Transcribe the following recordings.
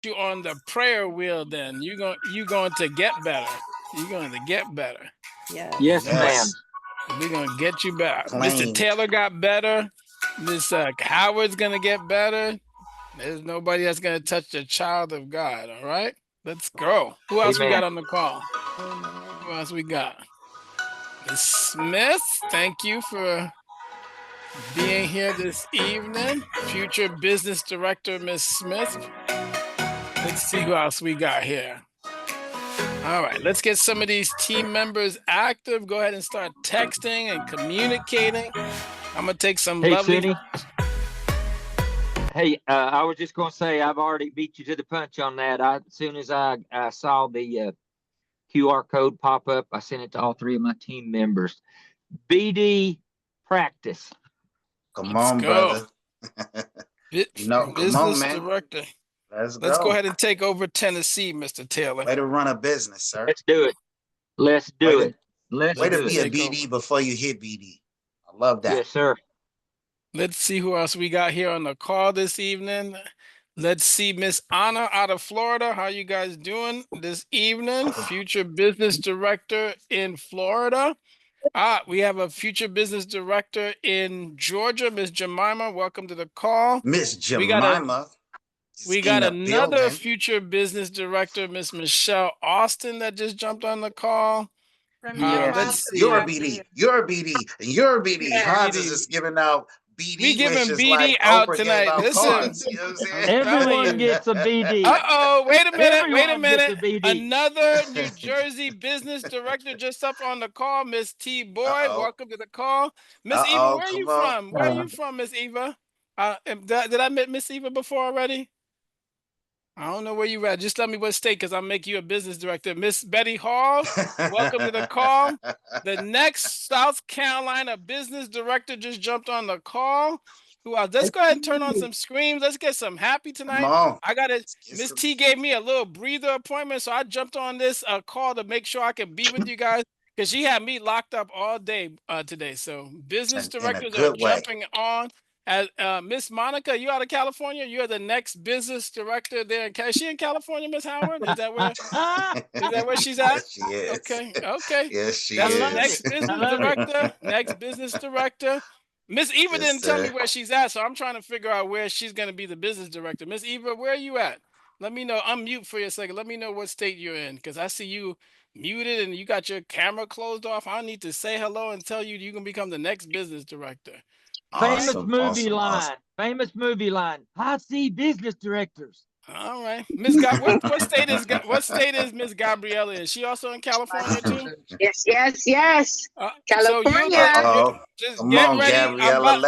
you on the prayer wheel then. You're going to get better. You're going to get better. Yes. Yes, ma'am. We're going to get you better. Mr. Claimed. Taylor got better. Miss Howard's going to get better. There's nobody that's going to touch the child of God. All right. Let's go. Who else we Amen. got on the call? Who else we got? Miss Smith, thank you for being here this evening. Future Business Director, Miss Smith. Let's see who else we got here. All right, let's get some of these team members active. Go ahead and start texting and communicating. I'm going to take some Hey, lovely... Cindy. Hey, I was just going to say, I've already beat you to the punch on that. As soon as I saw the QR code pop up, I sent it to all 3 of my team members. BD practice. Come on, brother. Business come on, man. Director. Let's go ahead and take over Tennessee, Mr. Taylor. Way to run a business, sir. Let's do it. Let's do it. Way to be a BD before you hit BD. I love that. Yes, sir. Let's see who else we got here on the call this evening. Let's see Miss Anna out of Florida. How you guys doing this evening? Future Business Director in Florida. We have a Future Business Director in Georgia, Miss Jemima. Welcome to the call. Miss Jemima. We got another Future Business Director, Miss Michelle Austin, that just jumped on the call. Let's see. You're BD. You're BD. And you're BD. Hans is just giving out BD. We giving BD out tonight. Listen, you know what I'm saying? Everyone gets a BD. Wait a minute. Wait a Everyone minute. gets a BD. Another New Jersey Business Director just up on the call, Miss T. Boyd. Welcome to the call. Miss Eva, where are you from? Where are you from, Miss Eva? Did I meet Miss Eva before already? I don't know where you at. Just tell me what state, because I'll make you a business director. Miss Betty Hall, welcome to the call. The next South Carolina business director just jumped on the call. Who else? Let's go ahead and turn on some screams. Let's get some happy tonight. I got it. Miss T gave me a little breather appointment, so I jumped on this call to make sure I can be with you guys, because she had me locked up all day today. So business directors are jumping on. As Miss Monica, you out of California? You're the next business director there. Is she in California, Miss Howard? Is that where she's at? Yes, she is. Okay. Yes, she That's is. the next business director. Next business director. Miss Eva didn't tell me where she's at, so I'm trying to figure out where she's going to be the business director. Miss Eva, where are you at? Let me know. Unmute for you a second. Let me know what state you're in, because I see you muted and you got your camera closed off. I need to say hello and tell you can become the next business director. Famous movie line. I see business directors. All right, Miss what state is Miss Gabriella? Is she also in California too? Yes. California. Just Come get on, ready. Gabriella.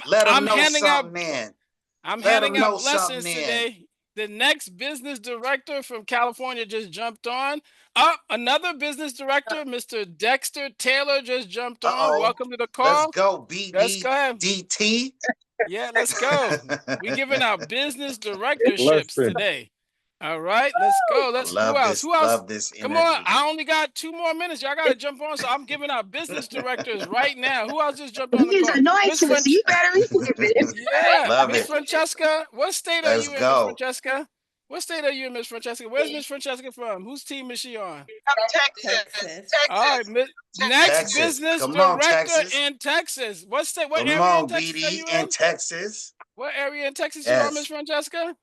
Let them know handing something, out. man. I'm handing out lessons today. The next business director from California just jumped on. Another business director, Mr. Dexter Taylor, just jumped on. Welcome to the call. Let's go, BD. Let's go ahead. DT. Yeah, let's go. We're giving out business directorships today. All right, let's go. Who else? Love this Come on, I only got 2 more minutes. Y'all got to jump on, so I'm giving out business directors right now. Who else just jumped on the call? You better receive it. Yeah, Miss Francesca. What state are you in, Miss Francesca? What state are you in, Miss Francesca? Where's Miss Francesca from? Whose team is she on? Texas. All right, next business director in Texas. What state? What area in Texas are you in? Texas. What area in Texas you on, Miss Francesca?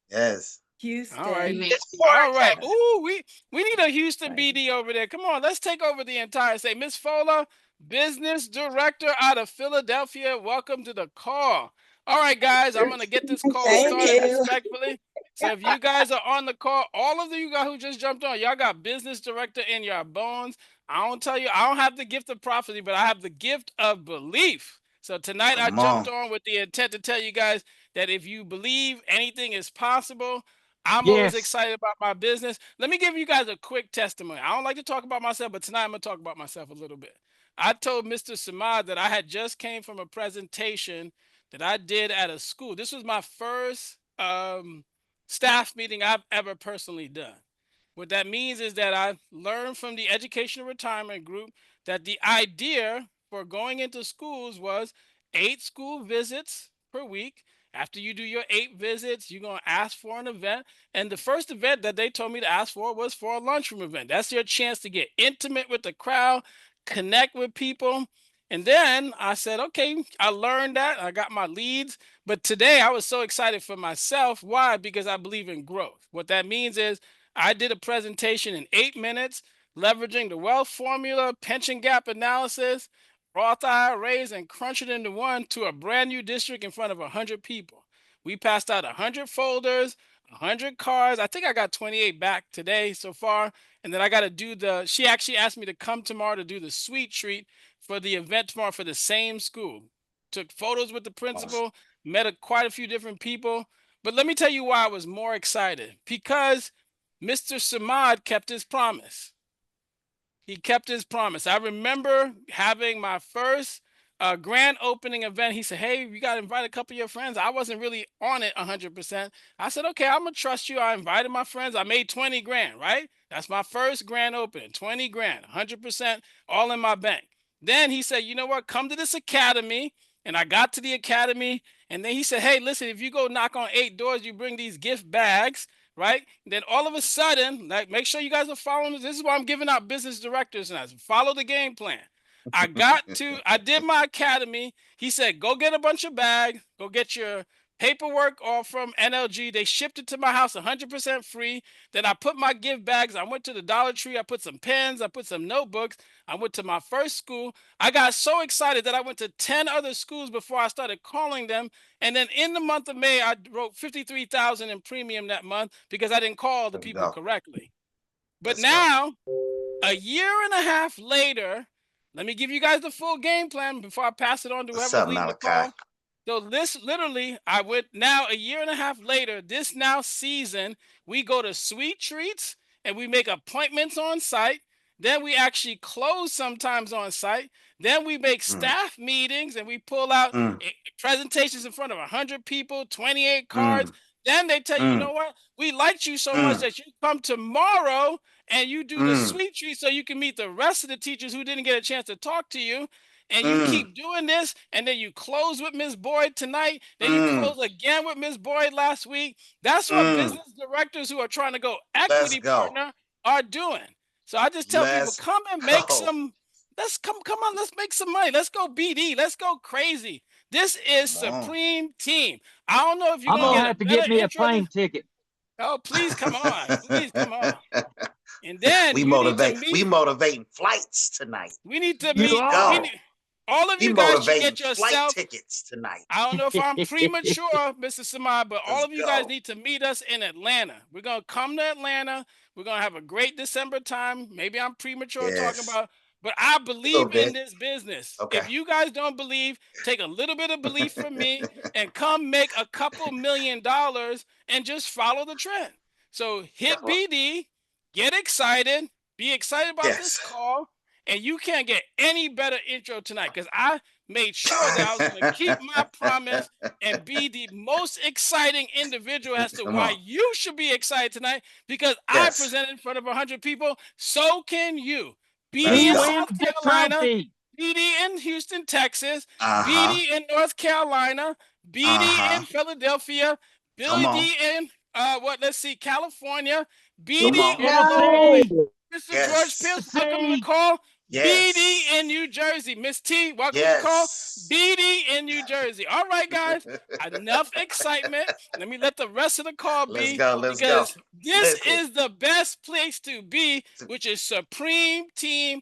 Yes. Houston. All right. Ooh, we need a Houston BD over there. Come on, let's take over the entire state. Miss Fowler, business director out of Philadelphia. Welcome to the call. All right, guys, I'm gonna get this call started respectfully. So if you guys are on the call, all of you guys who just jumped on, y'all got business director in your bones. I don't have the gift of prophecy, but I have the gift of belief. So tonight I jumped on with the intent to tell you guys that if you believe anything is possible, I'm always excited about my business. Let me give you guys a quick testimony. I don't like to talk about myself, but tonight I'm going to talk about myself a little bit. I told Mr. Samad that I had just came from a presentation that I did at a school. This was my first staff meeting I've ever personally done. What that means is that I learned from the educational retirement group that the idea for going into schools was 8 school visits per week After you do your 8 visits, you're going to ask for an event. And the first event that they told me to ask for was for a lunchroom event. That's your chance to get intimate with the crowd, connect with people. And then I said, okay, I learned that. I got my leads. But today I was so excited for myself. Why? Because I believe in growth. What that means is I did a presentation in 8 minutes, leveraging the wealth formula, pension gap analysis, Roth IRAs, and crunch it into one to a brand new district in front of 100 people. We passed out 100 folders, 100 cards. I think I got 28 back today so far. And then I got to do she actually asked me to come tomorrow to do the sweet treat for the event tomorrow for the same school. Took photos with the principal, met quite a few different people. But let me tell you why I was more excited. Because Mr. Samad kept his promise. He kept his promise. I remember having my first grand opening event. He said, hey, you got to invite a couple of your friends. I wasn't really on it 100%. I said, okay, I'm going to trust you. I invited my friends. I made 20 grand, right? That's my first grand opening, 20 grand, 100% all in my bank. Then he said, you know what? Come to this academy. And I got to the academy. And then he said, hey, listen, if you go knock on 8 doors, you bring these gift bags, right? And then all of a sudden, like, make sure you guys are following this. This is why I'm giving out business directors and I said, follow the game plan. I did my academy. He said, go get a bunch of bags, go get your paperwork all from NLG. They shipped it to my house 100% free. Then I put my gift bags. I went to the Dollar Tree. I put some pens. I put some notebooks. I went to my first school. I got so excited that I went to 10 other schools before I started calling them. And then in the month of May, I wrote $53,000 in premium that month because I didn't call the people correctly. But now, a year and a half later, let me give you guys the full game plan before I pass it on to whoever's leading the call. So this literally, I went now a year and a half later, this now season, we go to sweet treats and we make appointments on site. Then we actually close sometimes on site. Then we make staff meetings and we pull out presentations in front of 100 people, 28 cards. Then they tell you, you know what? We liked you so much that you come tomorrow and you do the sweet treat so you can meet the rest of the teachers who didn't get a chance to talk to you. And you keep doing this, and then you close with Ms. Boyd tonight. Then you close again with Ms. Boyd last week. That's what business directors who are trying to go equity partner are doing. So I just tell people, come and make some. Come on, let's make some money. Let's go BD. Let's go crazy. This is Supreme Team. I don't know if you're gonna have to get me a plane ticket. Oh, please come on. Please come on. And then we motivating flights tonight. We need to meet. All of you guys should get yourself flight tickets tonight. I don't know if I'm premature, Mr. Samad, but all of you guys need to meet us in Atlanta. We're gonna come to Atlanta. We're gonna have a great December time. Maybe I'm premature talking about, but I believe in this business. Okay. If you guys don't believe, take a little bit of belief from me and come make a couple $1 million and just follow the trend. So hit BD, get excited, be excited about this call. And you can't get any better intro tonight because I made sure that I was going to keep my promise and be the most exciting individual as to why you should be excited tonight because I presented in front of 100 people. So can you. BD in South Carolina, BD in Houston, Texas, BD in North Carolina, BD in Philadelphia, BD in California, BD in Mr. George Pierce, welcome to the call. BD in New Jersey. Miss T, welcome to the call. BD in New Jersey. All right, guys. Enough excitement. Let me let the rest of the call be. Let's go. This is the best place to be, which is Supreme Team,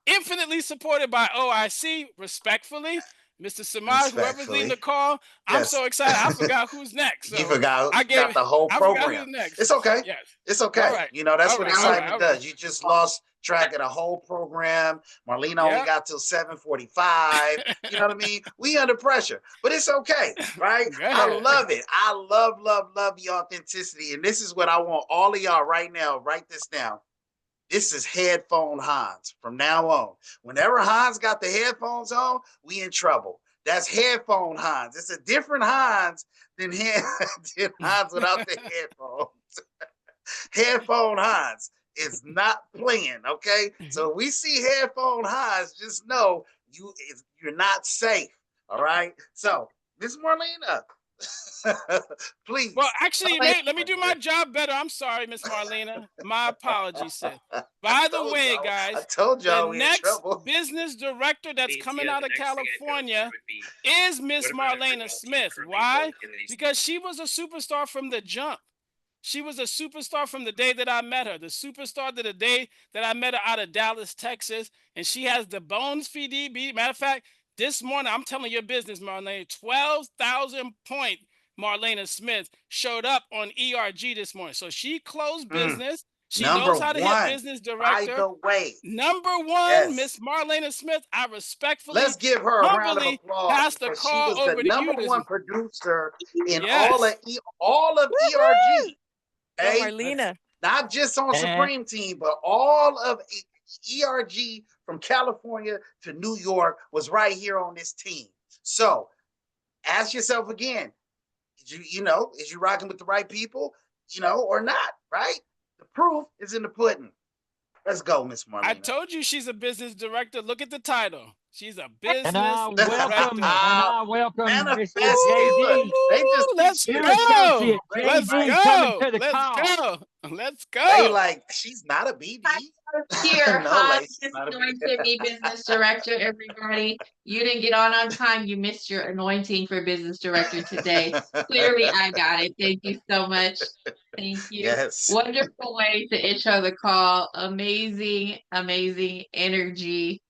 infinitely supported by OIC, respectfully. Mr. Samad, whoever's leading the call, I'm so excited. I forgot who's next. So you forgot the whole program. It's okay. Yes. It's okay. Right. You know, that's what excitement does. You just lost track of the whole program. Marlena only got till 7:45. You know what I mean? We under pressure, but it's okay, right? I love it. I love the authenticity. And this is what I want all of y'all right now. Write this down. This is headphone Hans from now on. Whenever Hans got the headphones on, we in trouble. That's headphone Hans. It's a different Hans than Hans without the headphones. Headphone Hans is not playing, okay? So we see headphone Hans, just know you're not safe, all right? So, Miss Marlena, Please. Well, actually, let me do my job better. I'm sorry, Miss Marlena. My apologies, sis. By the way, guys, I told y'all the we in next trouble. business director that's coming out of California is Miss Marlena Smith. Why? Because she was a superstar from the jump. She was a superstar from the day that I met her, the superstar to the day that I met her out of Dallas, Texas. And she has the bones FDB. Matter of fact, this morning, I'm telling your business, Marlena, 12,000 point Marlena Smith showed up on ERG this morning. So she closed business. She knows how to hit business director. By the way, number one, Miss Marlena Smith, I respectfully, let's give her a round of applause. pass the call she was over the to number you. one producer in all of ERG. Hey, Marlena. Not just on Supreme Team, but all of ERG from California to New York was right here on this team. So ask yourself again, is you rocking with the right people, or not, right? The proof is in the pudding. Let's go, Miss Marlena. I told you she's a business director. Look at the title. She's a business director. And I welcome Manifest JD. They just let's keep go. Let's go. To the let's call. go. Let's go. They like, she's not a BD. Here, anointed me business director, everybody. You didn't get on time. You missed your anointing for business director today. Clearly, I got it. Thank you so much. Thank you. Yes. Wonderful way to intro the call. Amazing, amazing energy.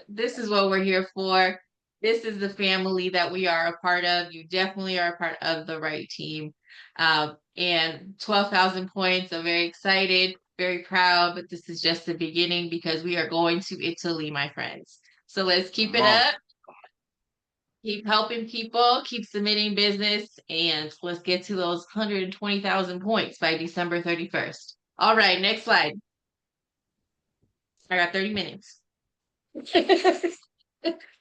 This is what we're here for. This is the family that we are a part of. You definitely are a part of the right team. And 12,000 points. I'm very excited, very proud, but this is just the beginning because we are going to Italy, my friends. So let's keep it up. Keep helping people, keep submitting business, and let's get to those 120,000 points by December 31st. All right, next slide. I got 30 minutes.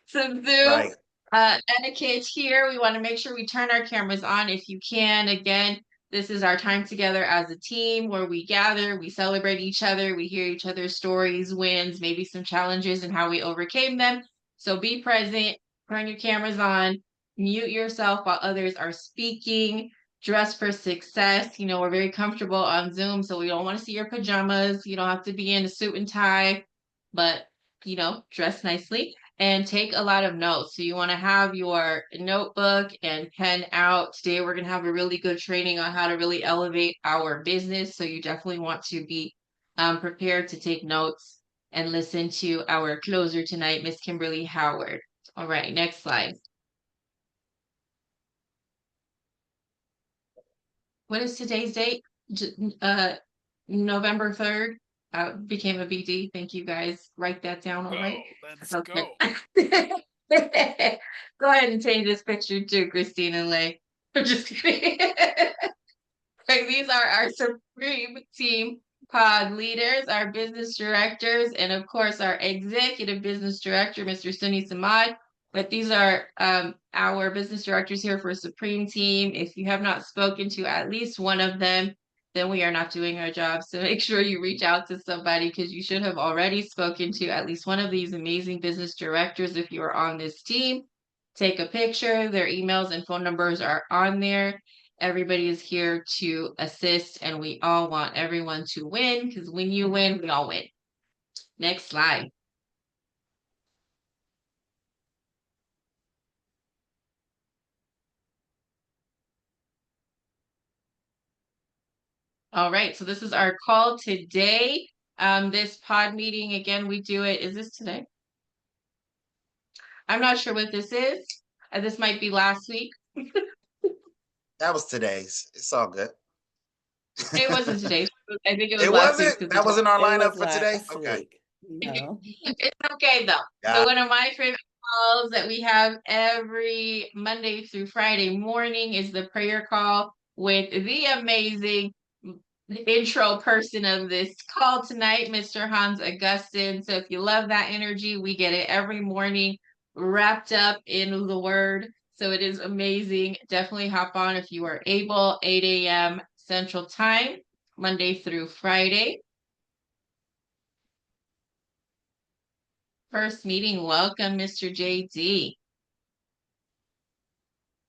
Some Zoom etiquette here. We want to make sure we turn our cameras on if you can. Again, this is our time together as a team where we gather, we celebrate each other, we hear each other's stories, wins, maybe some challenges and how we overcame them. So be present, turn your cameras on, mute yourself while others are speaking, dress for success. We're very comfortable on Zoom, so we don't want to see your pajamas. You don't have to be in a suit and tie, but, dress nicely. And take a lot of notes. So you want to have your notebook and pen out. Today, we're going to have a really good training on how to really elevate our business. So you definitely want to be prepared to take notes and listen to our closer tonight, Miss Kimberly Howard. All right, next slide. What is today's date? November 3rd. Became a BD. Thank you guys. Write that down. All right. Let's go. Go ahead and change this picture to Christina Lay. I'm just kidding. These are our Supreme Team pod leaders, our business directors, and of course our executive business director, Mr. Sunny Samad. But these are our business directors here for Supreme Team. If you have not spoken to at least one of them, then we are not doing our job. So make sure you reach out to somebody because you should have already spoken to at least one of these amazing business directors if you are on this team. Take a picture. Their emails and phone numbers are on there. Everybody is here to assist, and we all want everyone to win because when you win, we all win. Next slide. All right, so this is our call today. This pod meeting, again, we do it. Is this today? I'm not sure what this is. This might be last week. That was today's. It's all good. It wasn't today. I think it was last week. That wasn't our lineup for today? Okay. No. It's okay, though. So one of my favorite calls that we have every Monday through Friday morning is the prayer call with the amazing intro person of this call tonight, Mr. Hans Augustin. So if you love that energy, we get it every morning wrapped up in the word. So it is amazing. Definitely hop on if you are able, 8 a.m. Central Time, Monday through Friday. First meeting, welcome, Mr. JD.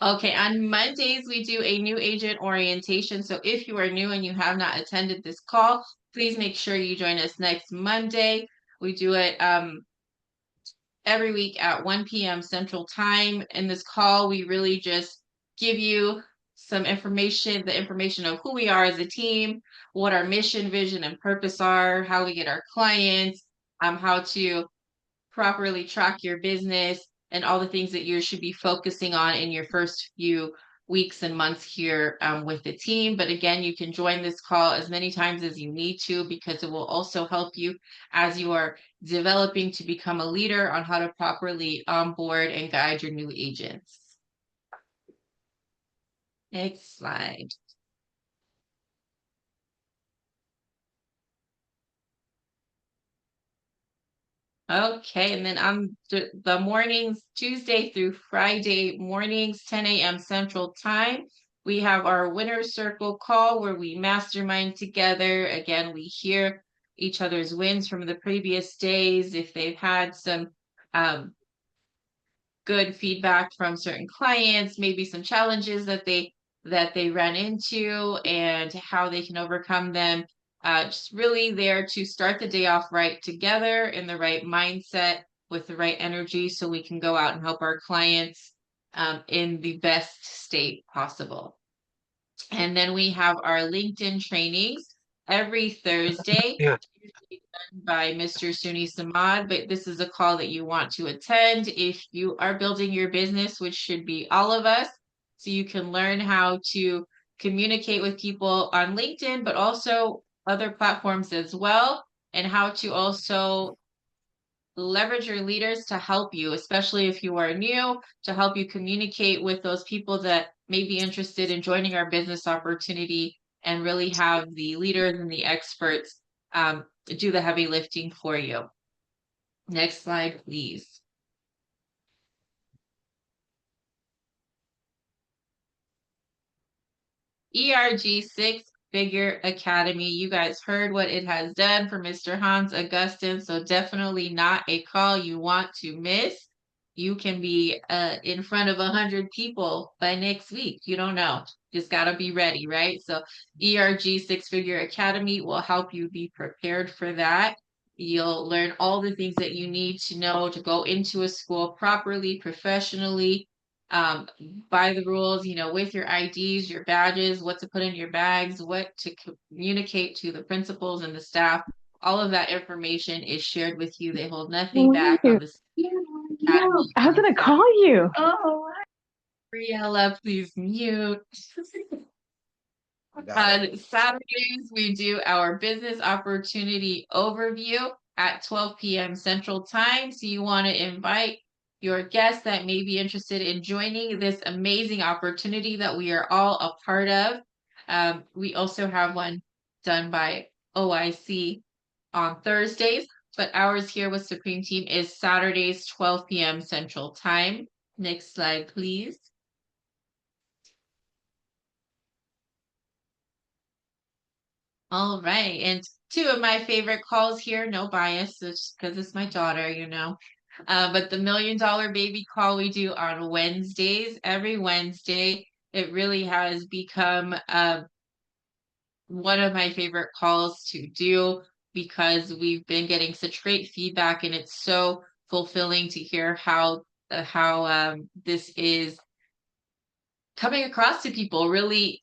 Okay, on Mondays, we do a new agent orientation. So if you are new and you have not attended this call, please make sure you join us next Monday. We do it every week at 1 p.m. Central Time. In this call, we really just give you some information, the information of who we are as a team, what our mission, vision, and purpose are, how we get our clients, how to properly track your business, and all the things that you should be focusing on in your first few weeks and months here with the team. But again, you can join this call as many times as you need to, because it will also help you as you are developing to become a leader on how to properly onboard and guide your new agents. Next slide. Okay, and then on the mornings, Tuesday through Friday mornings, 10 a.m. Central Time, we have our Winner's Circle call where we mastermind together. Again, we hear each other's wins from the previous days. If they've had some good feedback from certain clients, maybe some challenges that they ran into and how they can overcome them. Just really there to start the day off right together in the right mindset with the right energy so we can go out and help our clients in the best state possible. And then we have our LinkedIn trainings every Thursday. Yeah. By Mr. Suni Samad, but this is a call that you want to attend if you are building your business, which should be all of us. So you can learn how to communicate with people on LinkedIn, but also other platforms as well, and how to also leverage your leaders to help you, especially if you are new, to help you communicate with those people that may be interested in joining our business opportunity, and really have the leaders and the experts do the heavy lifting for you. Next slide, please. ERG Six-Figure Academy. You guys heard what it has done for Mr. Hans Augustin, so definitely not a call you want to miss. You can be in front of 100 people by next week. You don't know. Just got to be ready, right? So ERG Six-Figure Academy will help you be prepared for that. You'll learn all the things that you need to know to go into a school properly, professionally, by the rules, with your IDs, your badges, what to put in your bags, what to communicate to the principals and the staff. All of that information is shared with you. They hold nothing back on this. No, I was gonna call you. Oh, Briella, please mute. On Saturdays, we do our business opportunity overview at 12 p.m. Central Time. So you want to invite your guests that may be interested in joining this amazing opportunity that we are all a part of. We also have one done by OIC on Thursdays, but ours here with Supreme Team is Saturdays, 12 p.m. Central Time. Next slide, please. All right. And two of my favorite calls here, no bias, just because it's my daughter. But the $1 Million Baby call we do on Wednesdays, every Wednesday, it really has become one of my favorite calls to do, because we've been getting such great feedback, and it's so fulfilling to hear how this is coming across to people, really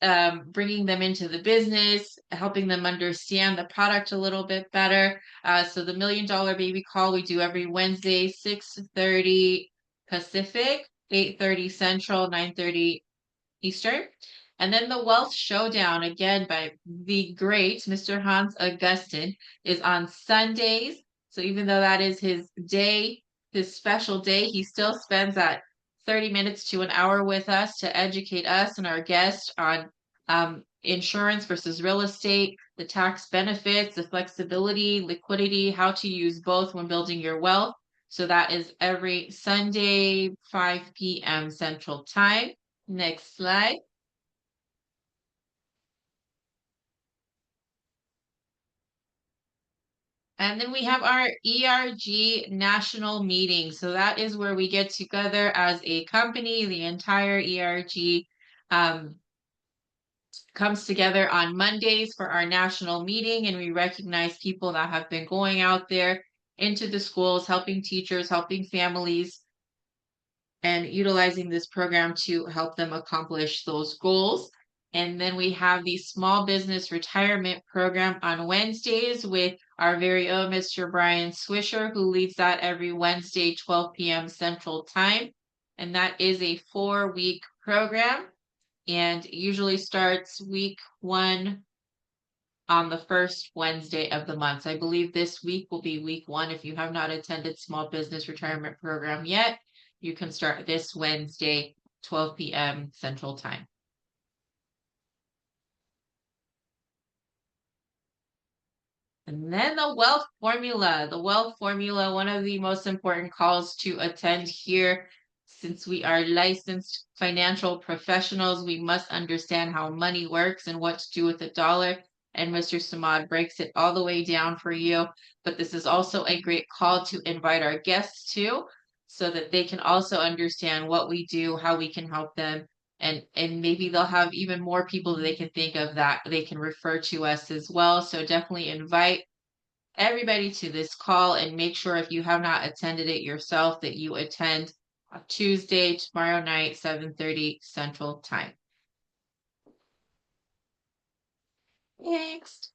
bringing them into the business, helping them understand the product a little bit better. So the $1 Million Baby call we do every Wednesday, 6:30 Pacific, 8:30 Central, 9:30 Eastern. And then the Wealth Showdown, again by the great Mr. Hans Augustin, is on Sundays. So even though that is his day, his special day, he still spends that 30 minutes to an hour with us to educate us and our guests on insurance versus real estate, the tax benefits, the flexibility, liquidity, how to use both when building your wealth. So that is every Sunday, 5 p.m. Central Time. Next slide. And then we have our ERG national meeting. So that is where we get together as a company. The entire ERG comes together on Mondays for our national meeting, and we recognize people that have been going out there into the schools, helping teachers, helping families, and utilizing this program to help them accomplish those goals. And then we have the small business retirement program on Wednesdays with our very own Mr. Brian Swisher, who leads that every Wednesday, 12 p.m. Central Time. And that is a 4-week program and usually starts week 1 on the first Wednesday of the month. So I believe this week will be week 1. If you have not attended Small Business Retirement Program yet, you can start this Wednesday, 12 p.m. Central Time. And then the wealth formula. The wealth formula, one of the most important calls to attend here. Since we are licensed financial professionals, we must understand how money works and what to do with the dollar. And Mr. Samad breaks it all the way down for you. But this is also a great call to invite our guests to, so that they can also understand what we do, how we can help them. And maybe they'll have even more people that they can think of that they can refer to us as well. So definitely invite everybody to this call and make sure if you have not attended it yourself that you attend Tuesday, tomorrow night, 7:30 Central Time. Next.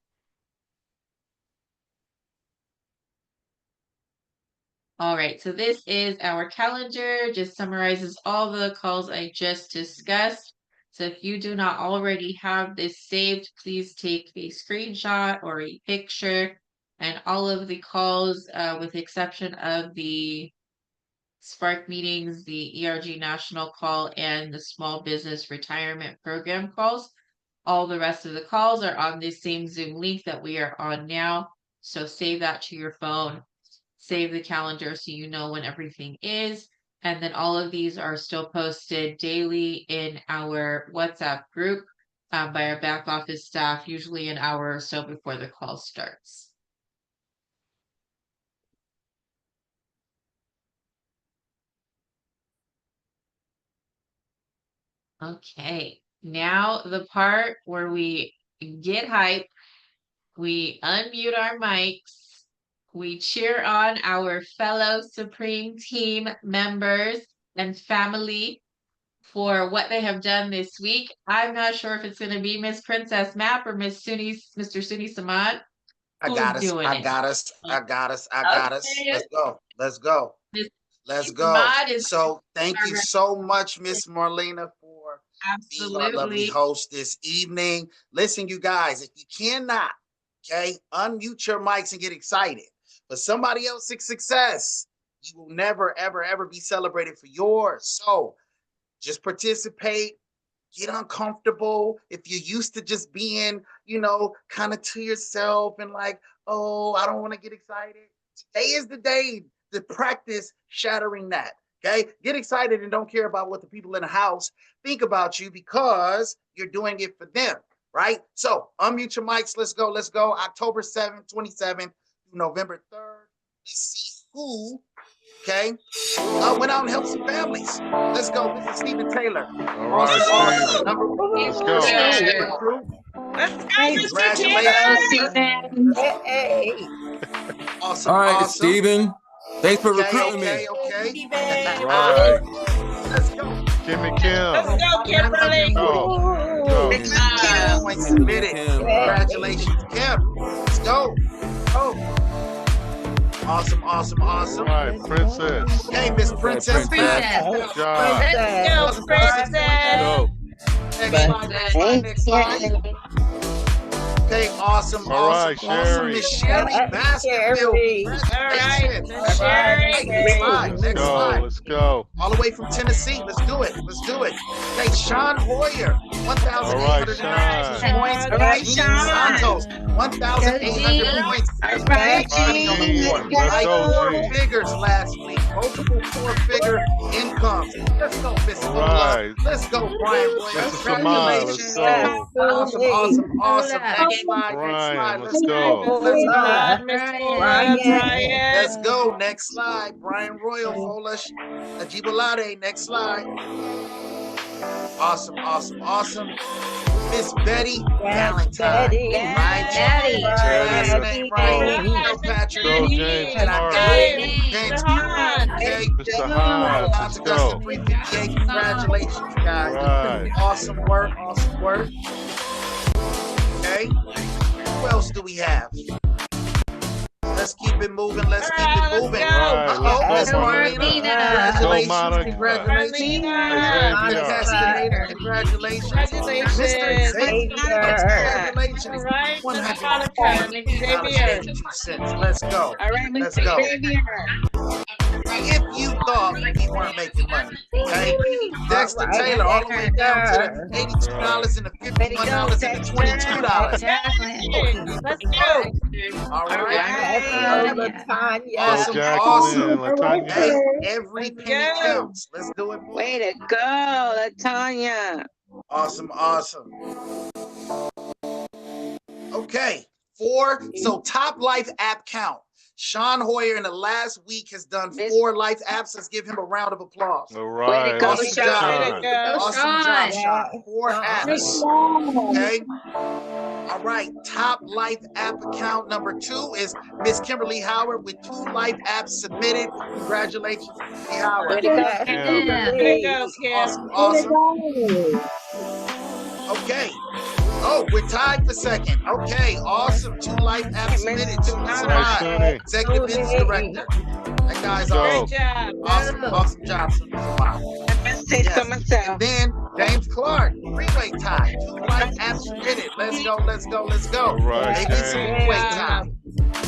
All right, so this is our calendar, just summarizes all the calls I just discussed. So if you do not already have this saved, please take a screenshot or a picture, and all of the calls, with the exception of the Spark meetings, the ERG national call, and the small business retirement program calls. All the rest of the calls are on this same Zoom link that we are on now. So save that to your phone, save the calendar so you know when everything is. And then all of these are still posted daily in our WhatsApp group by our back office staff, usually an hour or so before the call starts. Okay, now the part where we get hype, we unmute our mics, we cheer on our fellow Supreme Team members and family for what they have done this week. I'm not sure if it's going to be Miss Princess Map or Mr. Suni Samad. I got us. Let's go. Let's go. So thank you so much, Miss Marlena, for being our lovely host this evening. Listen, you guys, if you cannot, unmute your mics and get excited for somebody else's success, you will never, ever, ever be celebrated for yours. So just participate, get uncomfortable. If you're used to just being, kind of to yourself and like, oh, I don't want to get excited. Today is the day to practice shattering that. Okay, get excited and don't care about what the people in the house think about you, because you're doing it for them, right? So unmute your mics. Let's go. October 7th, 27th through November 3rd. Let's see who, went out and helped some families. Let's go. This is Stephen Taylor. All right, Stephen. Let's go. Congratulations. Hey. Awesome. All right, awesome. Stephen. Thanks for recruiting me. Okay. Right. Let's go. Kimmy Kim. Let's go, Kimberly. Go. Points submitted. Congratulations, Kim. Let's go. Awesome. All right, Princess. Okay, Miss Princess. Good job. Let's go, Princess. Go. Next slide. Okay, awesome. All right, Sherry. Miss Sherry Baskerville. All right, Sherry. Next slide. Let's go. All the way from Tennessee. Let's do it. Okay, Sean Hoyer, 1,892 points. All right, Sean. Santos, 1,800 points. All right, Let's go, Four figures last week. multiple four-figure incomes. Let's go, Miss Fola. Let's go, Brian Royal. Congratulations. Awesome, awesome, awesome. Next slide, next slide. Let's go. Let's go. Let's go. Next slide. Brian Royal, Fola, Ajibalade. Next slide. Awesome, awesome, awesome. Miss Betty Valentine. Right? Betty. Last name right. No, Patrick. James. All right. James. Okay. Mr. Hines. Let's go. 358. Congratulations, guys. Awesome work. Awesome work. Okay. Who else do we have? Let's keep it moving. Let's keep it moving. Miss Marlena. Congratulations. Congratulations. Monica, congratulations. Mr. Xavier. Congratulations. Let's go. Let's go. If you thought we weren't making money, okay? Dexter Taylor all the way down to the $82 and the $51 and the $22. Let's go. All right. Awesome. Awesome. Hey, every penny counts. Let's do it. Way to go, Latanya. Awesome. Awesome. Okay. 4. So top life app count. Sean Hoyer in the last week has done 4 life apps. Let's give him a round of applause. All right. Awesome job. Awesome job, Sean. 4 apps. Okay. All right. Top life app account number 2 is Miss Kimberly Howard with 2 life apps submitted. Congratulations, Kimberly Howard. Way to go, Kim. Awesome. Awesome. Okay. Oh, we're tied for second. Okay, awesome. 2 life apps submitted. 2 Samad, Executive Business Director. That guy's awesome. Awesome job, Samad. Yes. And then James Clark, 3-way tie. 2 life apps submitted. Let's go, let's go, let's go. Maybe it's a 4-way tie.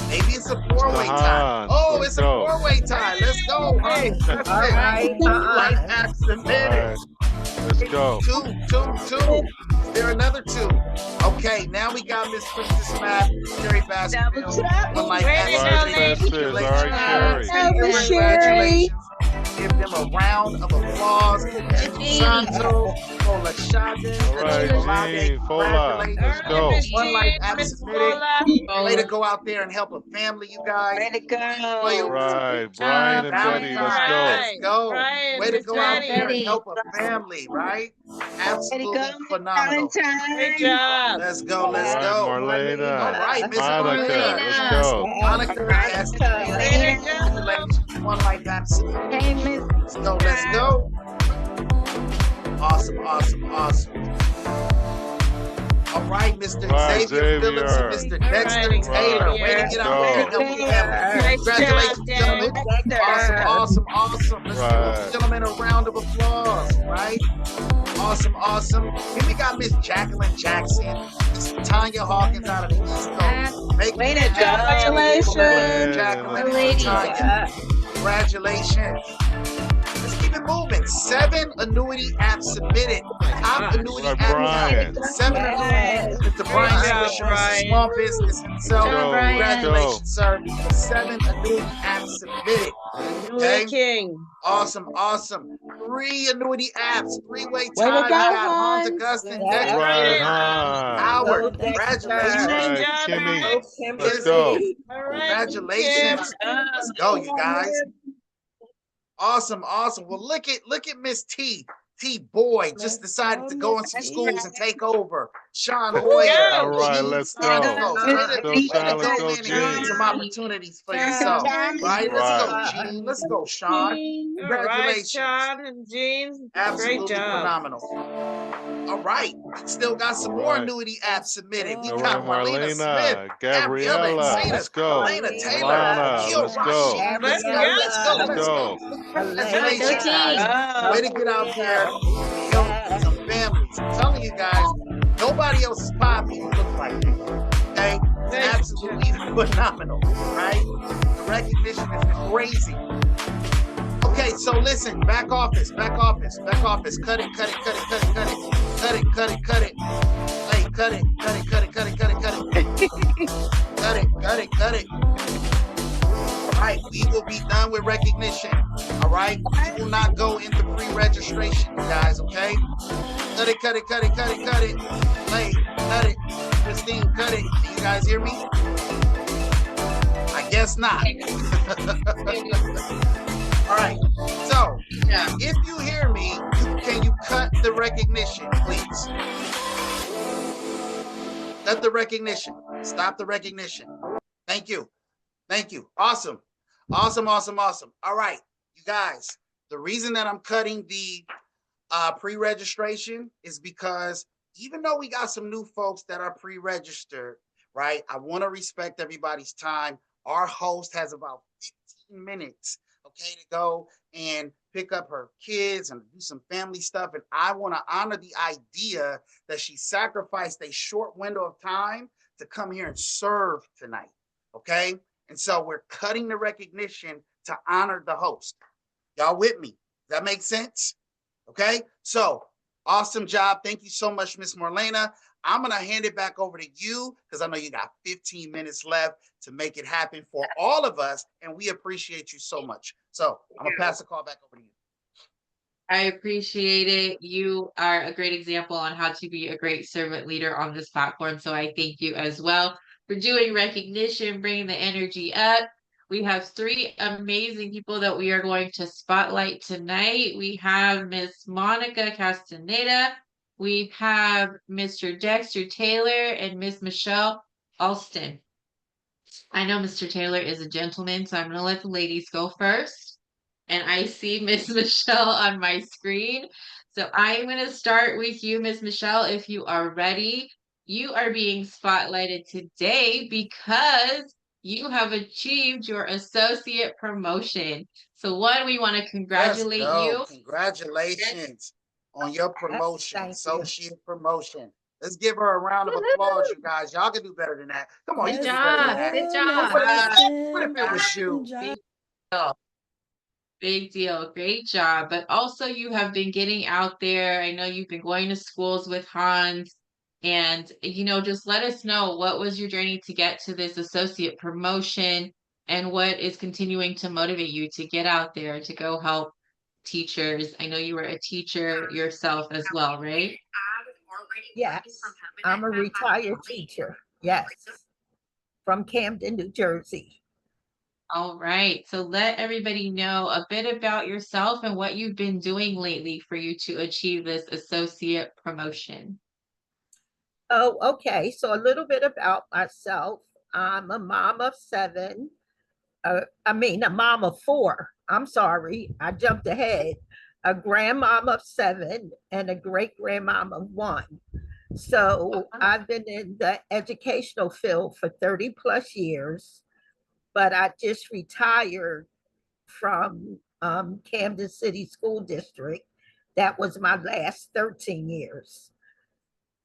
Maybe it's a 4-way tie. Oh, it's a 4-way tie. Let's go. Hey, that's it. 2 life apps submitted. Let's go. 2. Is there another 2? Okay, now we got Miss Princess Math, Sherry Baskerville. 1 life app submitted. Congratulations. Give them a round of applause. Santo, Fola Shade, Let's go. 1 life app submitted. Way to go out there and help a family, you guys. Way to go. All right, Brian and Betty, let's go. Way to go out there and help a family, right? Absolutely phenomenal. Great job. Let's go, let's go. Marlena. All right, Miss Monica, Marlena. let's go. Monica, yes. Congratulations. 1 life app submitted. Let's go, let's go. Awesome, awesome, awesome. All right, Mr. Xavier Phillips and Mr. Dexter Taylor. Way to get out there and help the family. Congratulations, gentlemen. Awesome, awesome, awesome. Let's give these gentlemen a round of applause, right? Awesome, awesome. Then we got Miss Jacqueline Jackson, Miss Tanya Hawkins out of the East Coast. Way to go. Congratulations, Jacqueline and Tanya. Congratulations. Let's keep it moving. 7 annuity apps submitted. Top annuity app count. 7 annuities. Mr. Brian Fisher, small business himself. Congratulations, sir. 7 annuity apps submitted. Okay. King. Awesome, awesome. 3 annuity apps. 3-way tie. We got Hans Augustine, Dexter Howard. Congratulations. Kimmy. Let's go. Congratulations. Let's go, you guys. Awesome, awesome. Well, look at Miss T Boy just decided to go in some schools and take over. Sean Hoyer. All right, let's go. Let's go, man, some opportunities for yourself. Right? Let's go, Gene. Let's go, Sean. Congratulations. Sean and Gene. Absolutely phenomenal. All right. We still got some more annuity apps submitted. We got Marlena Smith, Gabriella. Let's go. Elena Taylor. Let's go. Let's go. Congratulations, guys. Way to get out there and help some families. I'm telling you guys, nobody else's pop even looks like this. Okay? It's absolutely phenomenal, right? The recognition is crazy. Okay, so listen, back office. Cut it. Hey, cut it. All right, we will be done with recognition. All right, we will not go into pre-registration, you guys. Okay, cut it, cut it, cut it, cut it, cut it. Lay, cut it. Christine, cut it. Can you guys hear me? I guess not. All right. So, if you hear me, can you cut the recognition, please? Cut the recognition. Stop the recognition. Thank you. Thank you. Awesome. Awesome, awesome, awesome. All right, you guys, the reason that I'm cutting the pre-registration is because even though we got some new folks that are pre-registered, right? I want to respect everybody's time. Our host has about 15 minutes, okay, to go and pick up her kids and do some family stuff. And I want to honor the idea that she sacrificed a short window of time to come here and serve tonight, okay? And so we're cutting the recognition to honor the host. Y'all with me? Does that make sense? Okay, so awesome job. Thank you so much, Miss Marlena. I'm going to hand it back over to you because I know you got 15 minutes left to make it happen for all of us, and we appreciate you so much. So I'm going to pass the call back over to you. I appreciate it. You are a great example on how to be a great servant leader on this platform. So I thank you as well for doing recognition, bringing the energy up. We have 3 amazing people that we are going to spotlight tonight. We have Miss Monica Castaneda. We have Mr. Dexter Taylor and Miss Michelle Alston. I know Mr. Taylor is a gentleman, so I'm going to let the ladies go first. And I see Miss Michelle on my screen. So I'm going to start with you, Miss Michelle, if you are ready. You are being spotlighted today because you have achieved your associate promotion. So one, we want to congratulate you. Congratulations on your promotion, associate promotion. Let's give her a round of applause, you guys. Y'all can do better than that. Come on, you can do better than that. Good job. What if it was you? Big deal. Great job. But also you have been getting out there. I know you've been going to schools with Hans. And, just let us know what was your journey to get to this associate promotion and what is continuing to motivate you to get out there to go help teachers. I know you were a teacher yourself as well, right? Yes, I'm a retired teacher. Yes, from Camden, New Jersey. All right. So let everybody know a bit about yourself and what you've been doing lately for you to achieve this associate promotion. Oh, okay. So a little bit about myself. I'm a mom of 7. A mom of 4. I'm sorry. I jumped ahead. A grandmom of 7 and a great grandmom of 1. So I've been in the educational field for 30 plus years, but I just retired from Camden City School District. That was my last 13 years.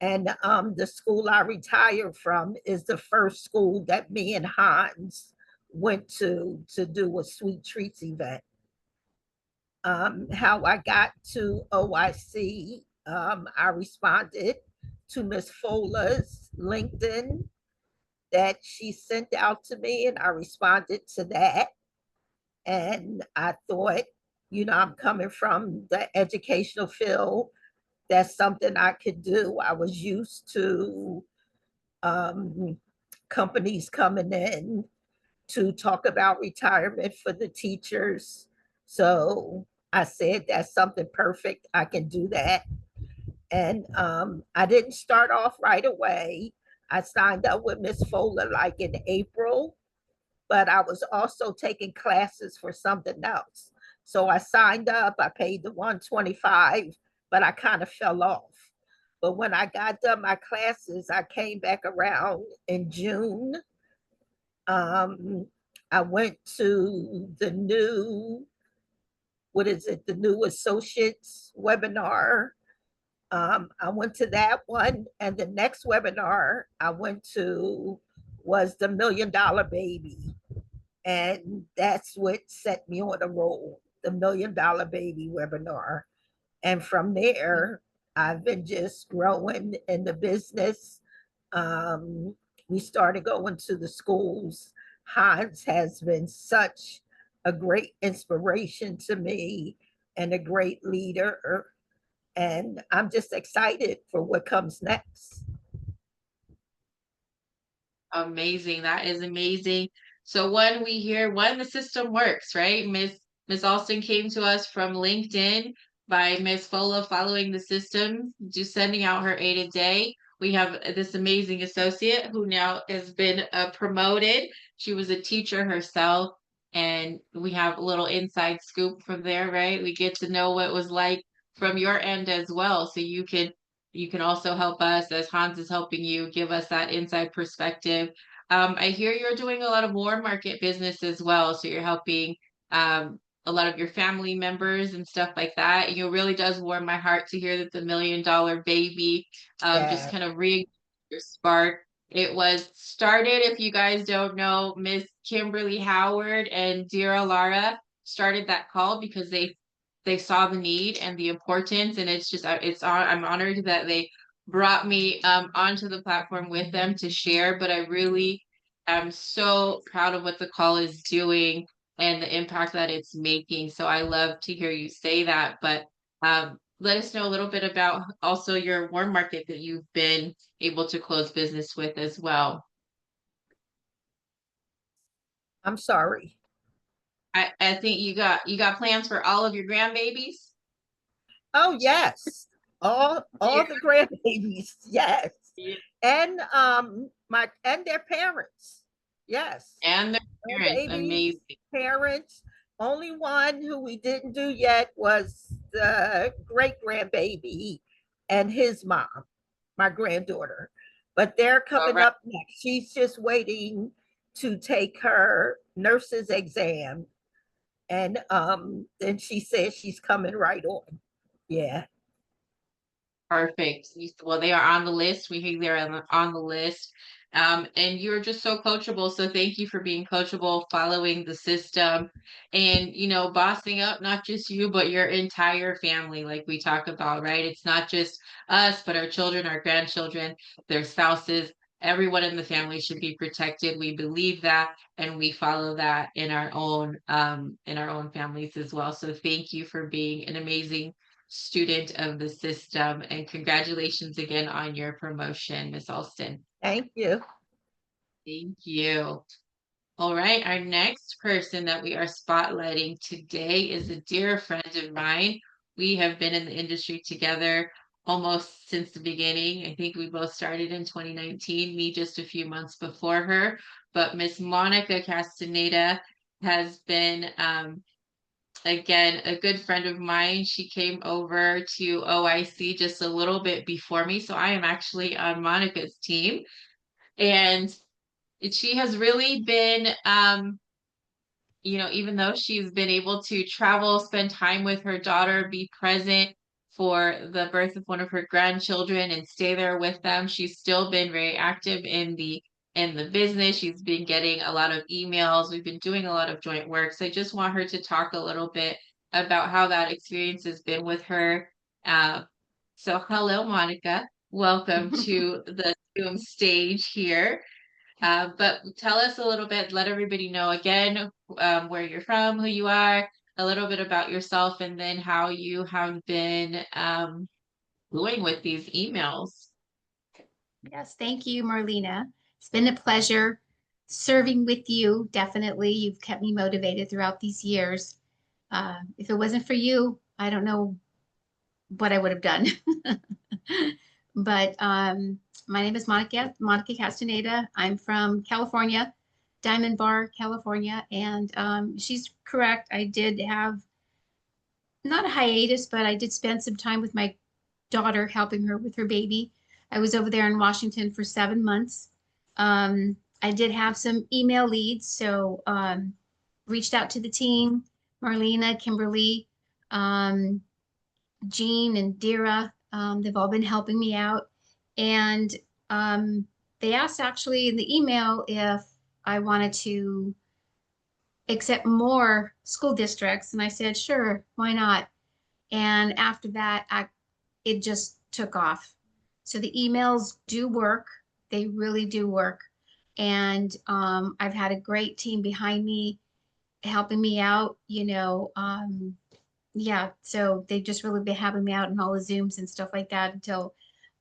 And the school I retired from is the first school that me and Hans went to do a Sweet Treats event. How I got to OIC, I responded to Miss Fola's LinkedIn that she sent out to me, and I responded to that. And I thought, I'm coming from the educational field. That's something I could do. I was used to companies coming in to talk about retirement for the teachers. So I said, that's something perfect. I can do that. And I didn't start off right away. I signed up with Miss Fola like in April, but I was also taking classes for something else. So I signed up, I paid the $125, but I kind of fell off. But when I got done my classes, I came back around in June. I went to the new associates webinar. I went to that one, and the next webinar I went to was the $1 Million Baby. And that's what set me on a roll, the $1 Million Baby webinar. And from there, I've been just growing in the business. We started going to the schools. Hans has been such a great inspiration to me and a great leader. And I'm just excited for what comes next. Amazing. That is amazing. So when the system works, right? Miss Alston came to us from LinkedIn by Miss Fola following the system, just sending out her aid a day. We have this amazing associate who now has been promoted. She was a teacher herself, and we have a little inside scoop from there, right? We get to know what it was like from your end as well, so you can also help us as Hans is helping you give us that inside perspective. I hear you're doing a lot of warm market business as well. So you're helping a lot of your family members and stuff like that. And it really does warm my heart to hear that the $1 million baby just kind of reignited your spark. It was started, if you guys don't know, Miss Kimberly Howard and Dira Lara started that call because they saw the need and the importance, and I'm honored that they brought me onto the platform with them to share. But I really am so proud of what the call is doing and the impact that it's making. So I love to hear you say that. But let us know a little bit about also your warm market that you've been able to close business with as well. I'm sorry. I think you got plans for all of your grandbabies. Oh yes, all the grandbabies, yes, and their parents, yes, and their parents, amazing parents. Only one who we didn't do yet was the great grandbaby and his mom, my granddaughter, but they're coming up next. She's just waiting to take her nurse's exam, and then she says she's coming right on. Yeah. Perfect. Well, they are on the list. We think they're on the list. And you're just so coachable. So thank you for being coachable, following the system, and bossing up not just you, but your entire family, like we talk about, right? It's not just us, but our children, our grandchildren, their spouses, everyone in the family should be protected. We believe that, and we follow that in our own families as well. So thank you for being an amazing student of the system, and congratulations again on your promotion, Miss Alston. Thank you. Thank you. All right, our next person that we are spotlighting today is a dear friend of mine. We have been in the industry together almost since the beginning. I think we both started in 2019, me just a few months before her, but Miss Monica Castaneda has been again, a good friend of mine. She came over to OIC just a little bit before me. So I am actually on Monica's team. And she has really been, even though she's been able to travel, spend time with her daughter, be present for the birth of one of her grandchildren and stay there with them, she's still been very active in the business. She's been getting a lot of emails. We've been doing a lot of joint work. So I just want her to talk a little bit about how that experience has been with her. So hello, Monica. Welcome to the Zoom stage here. But tell us a little bit, let everybody know again where you're from, who you are, a little bit about yourself, and then how you have been doing with these emails. Yes, thank you, Marlena. It's been a pleasure serving with you. Definitely, you've kept me motivated throughout these years. If it wasn't for you, I don't know what I would have done. But my name is Monica Castaneda. I'm from California, Diamond Bar, California. And she's correct. I did have not a hiatus, but I did spend some time with my daughter, helping her with her baby. I was over there in Washington for 7 months. I did have some email leads, so reached out to the team, Marlena, Kimberly, Jean, and Dira. They've all been helping me out. And they asked actually in the email if I wanted to accept more school districts. And I said, sure, why not? And after that, it just took off. So the emails do work. They really do work. And I've had a great team behind me. helping me out, yeah, so they've just really been having me out in all the Zooms and stuff like that until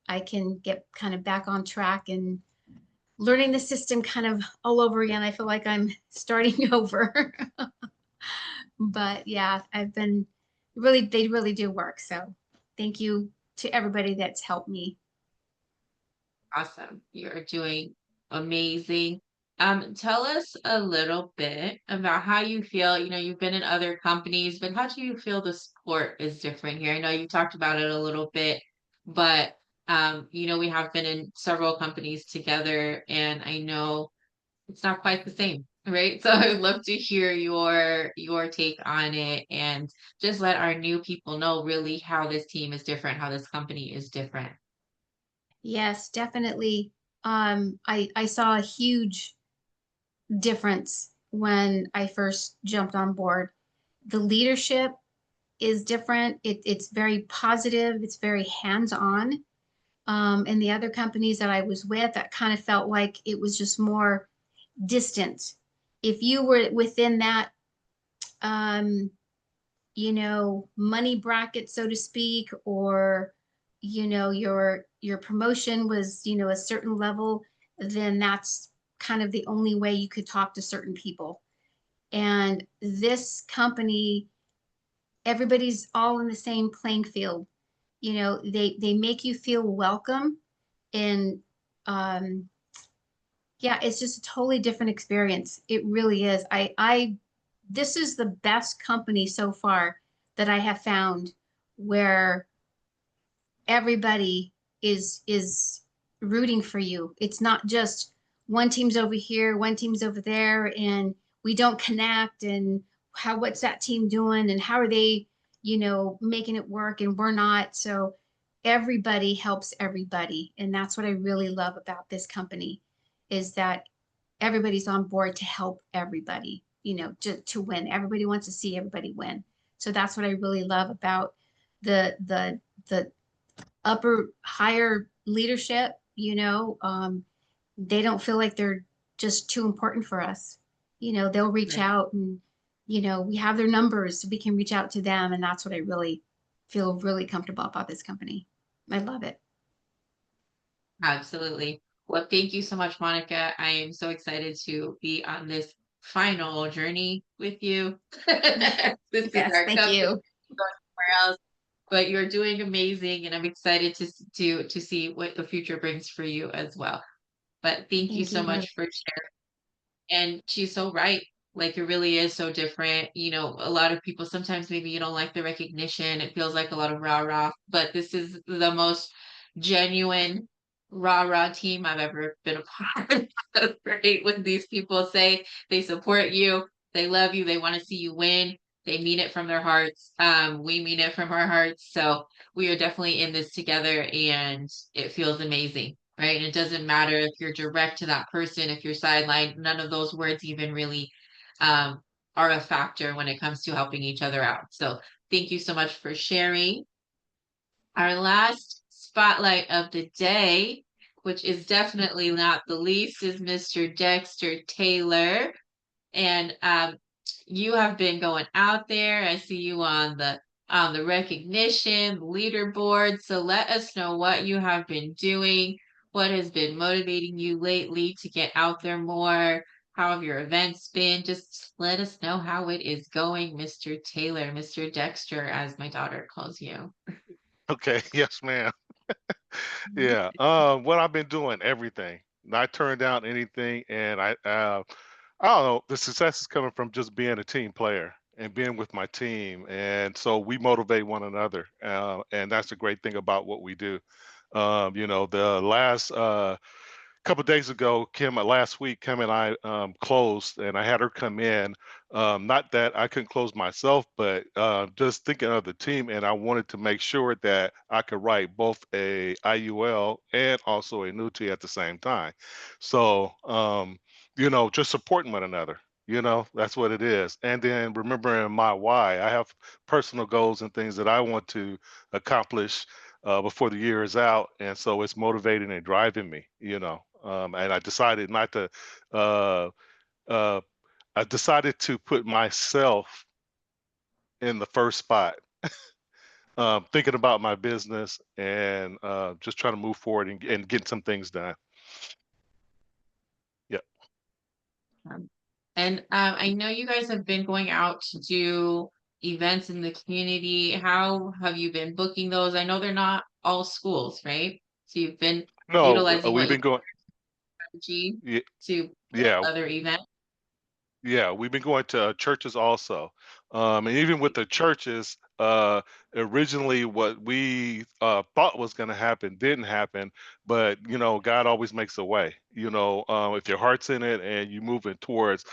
I can get kind of back on track and learning the system kind of all over again. I feel like I'm starting over. But yeah, I've been they really do work. So thank you to everybody that's helped me. Awesome. You're doing amazing. Tell us a little bit about how you feel. You've been in other companies, but how do you feel the sport is different here? I know you talked about it a little bit, but we have been in several companies together, and I know it's not quite the same, right? So I would love to hear your take on it and just let our new people know really how this team is different, how this company is different. Yes, definitely. I saw a huge difference when I first jumped on board. The leadership is different. It's very positive. It's very hands-on. And the other companies that I was with, that kind of felt like it was just more distant. If you were within that, um, money bracket, so to speak, or your promotion was a certain level, then that's kind of the only way you could talk to certain people. And this company, everybody's all in the same playing field. They make you feel welcome, and um, yeah, it's just a totally different experience. It really is. I this is the best company so far that I have found, where everybody is rooting for you. It's not just one team's over here, one team's over there, and we don't connect, and what's that team doing, and how are they, making it work, and we're not. So everybody helps everybody, and that's what I really love about this company, is that everybody's on board to help everybody, to win. Everybody wants to see everybody win. So that's what I really love about the upper higher leadership. They don't feel like they're just too important for us. They'll reach Right. out, and we have their numbers, so we can reach out to them, and that's what I really feel really comfortable about this company. I love it. Absolutely. Well, thank you so much, Monica. I am so excited to be on this final journey with you. This is Yes, our thank company, you. going somewhere else, but you're doing amazing, and I'm excited to see what the future brings for you as well. But thank you Thank so you. much for sharing. And she's so right. Like, it really is so different. A lot of people, sometimes maybe you don't like the recognition. It feels like a lot of rah-rah, but this is the most genuine rah-rah team I've ever been a part of. Right? When these people say they support you, they love you, they want to see you win, they mean it from their hearts. We mean it from our hearts. So we are definitely in this together, and it feels amazing. Right. And it doesn't matter if you're direct to that person, if you're sidelined, none of those words even really um, are a factor when it comes to helping each other out. So thank you so much for sharing. Our last spotlight of the day, which is definitely not the least, is Mr. Dexter Taylor. And you have been going out there. I see you on the recognition leaderboard. So let us know what you have been doing, what has been motivating you lately to get out there more. How have your events been? Just let us know how it is going, Mr. Taylor, Mr. Dexter, as my daughter calls you. Okay, yes, ma'am. Yeah. What I've been doing, everything. Not turned down anything, and I don't know. The success is coming from just being a team player and being with my team, and so we motivate one another, and that's the great thing about what we do. The last couple days ago, last week, Kim and I closed, and I had her come in. Not that I couldn't close myself, but just thinking of the team, and I wanted to make sure that I could write both a IUL and also a NUTI at the same time. So, just supporting one another. That's what it is. And then remembering my why. I have personal goals and things that I want to accomplish before the year is out, and so it's motivating and driving me. And I decided not to uh, uh, I decided to put myself in the first spot, thinking about my business and just trying to move forward and get some things done. Yep. And I know you guys have been going out to do events in the community. How have you been booking those? I know they're not all schools, right? So you've been No, utilizing we've what you been going. strategy Yeah, to yeah, other events. yeah, we've been going to churches also. And even with the churches, originally what we thought was going to happen didn't happen. But, God always makes a way. If your heart's in it and you're moving towards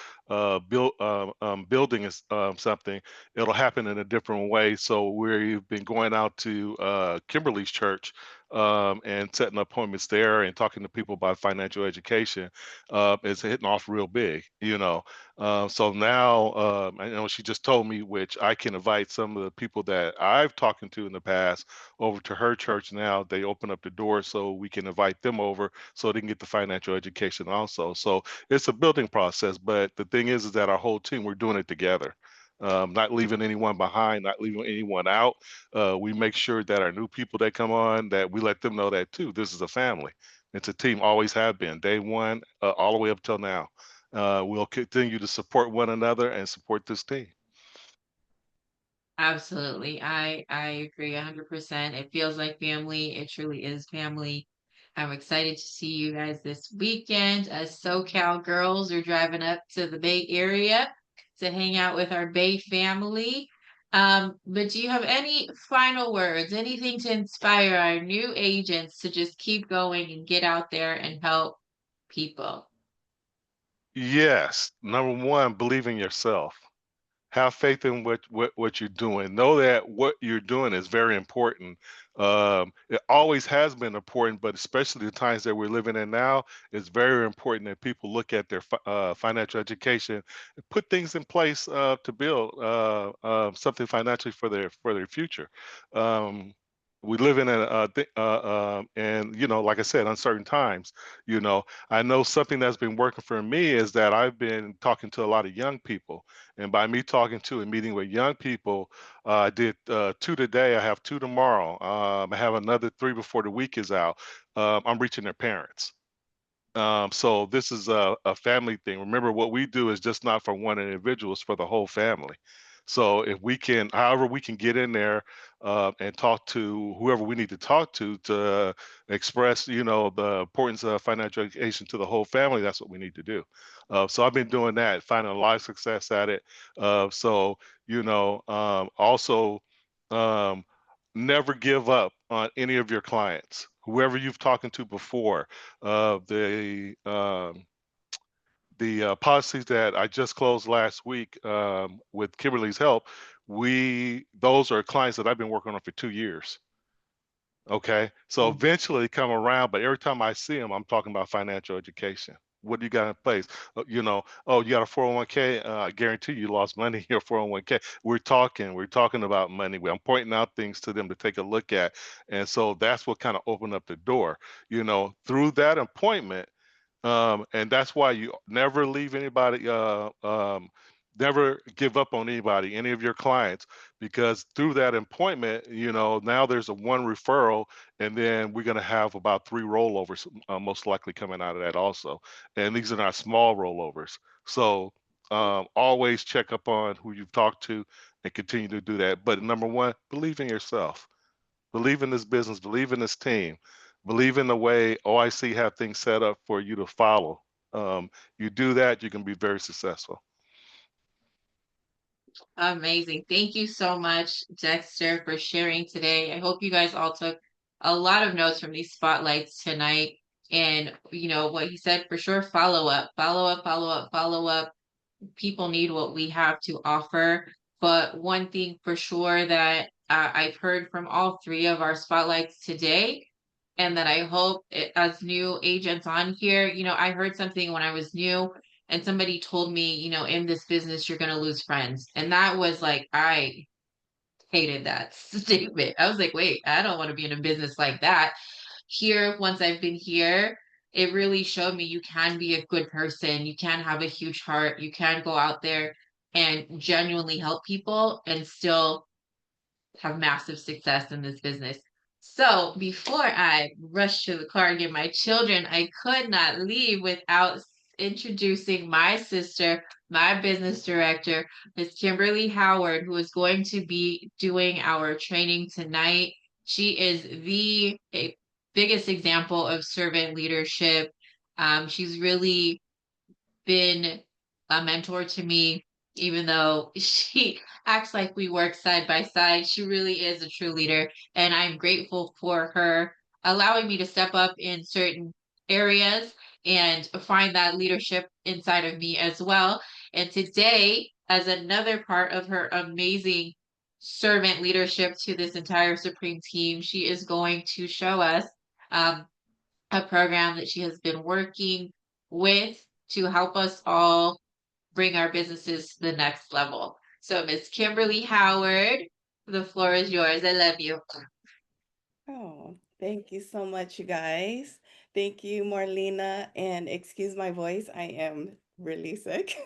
building something, it'll happen in a different way. So we've been going out to Kimberly's church and setting appointments there and talking to people about financial education. It's hitting off real big. So now, I know she just told me, which I can invite some of the people that I've talked to in the past over to her church now. They open up the door so we can invite them over so they can get the financial education also. So it's a building process, but the thing is that our whole team, we're doing it together. Not leaving anyone behind, not leaving anyone out. We make sure that our new people that come on, that we let them know that too, this is a family. It's a team, always have been, day one, all the way up till now. We'll continue to support one another and support this team. Absolutely. I agree 100%. It feels like family. It truly is family. I'm excited to see you guys this weekend. As SoCal girls are driving up to the Bay Area to hang out with our Bay family. But do you have any final words, anything to inspire our new agents to just keep going and get out there and help people? Yes, number one, believe in yourself. Have faith in what you're doing. Know that what you're doing is very important. It always has been important, but especially the times that we're living in now, it's very important that people look at their financial education and put things in place to build something financially for their future. We live in and like I said, uncertain times. I know something that's been working for me is that I've been talking to a lot of young people. And by me talking to and meeting with young people, I did 2 today. I have 2 tomorrow. I have another 3 before the week is out. I'm reaching their parents. So this is a family thing. Remember, what we do is just not for one individual, it's for the whole family. So if we can, however we can get in there and talk to whoever we need to talk to express, the importance of financial education to the whole family, that's what we need to do. So I've been doing that, finding a lot of success at it. Also, um, never give up on any of your clients, whoever you've talked to before. The policies that I just closed last week with Kimberly's help, those are clients that I've been working on for 2 years. Okay, so eventually they come around, but every time I see them, I'm talking about financial education. What do you got in place? You got a 401k. I guarantee you lost money in your 401k. We're talking about money. I'm pointing out things to them to take a look at, and so that's what kind of opened up the door. Through that appointment, and that's why you never leave anybody, never give up on anybody, any of your clients, because through that appointment, now there's a 1 referral, and then we're going to have about 3 rollovers, most likely coming out of that also. And these are not small rollovers. So always check up on who you've talked to and continue to do that. But number one, believe in yourself. Believe in this business, believe in this team, believe in the way OIC have things set up for you to follow. You do that, you can be very successful. Amazing. Thank you so much, Dexter, for sharing today. I hope you guys all took a lot of notes from these spotlights tonight. And, what he said, for sure, follow up, follow up, follow up, follow up. People need what we have to offer. But one thing for sure that I've heard from all 3 of our spotlights today, and that I hope as new agents on here, I heard something when I was new, and somebody told me, in this business, you're going to lose friends. And that was like, I hated that statement. I was like, wait, I don't want to be in a business like that. Here, once I've been here, it really showed me you can be a good person, you can have a huge heart, you can go out there and genuinely help people and still have massive success in this business. So before I rush to the car and get my children, I could not leave without introducing my sister, my business director, Miss Kimberly Howard, who is going to be doing our training tonight. She is the biggest example of servant leadership. She's really been a mentor to me, even though she acts like we work side by side. She really is a true leader, and I'm grateful for her allowing me to step up in certain areas and find that leadership inside of me as well. And today, as another part of her amazing servant leadership to this entire Supreme team, she is going to show us um, a program that she has been working with to help us all bring our businesses to the next level. So, Miss Kimberly Howard, the floor is yours. I love you. Oh, thank you so much, you guys. Thank you, Marlena. And excuse my voice, I am really sick.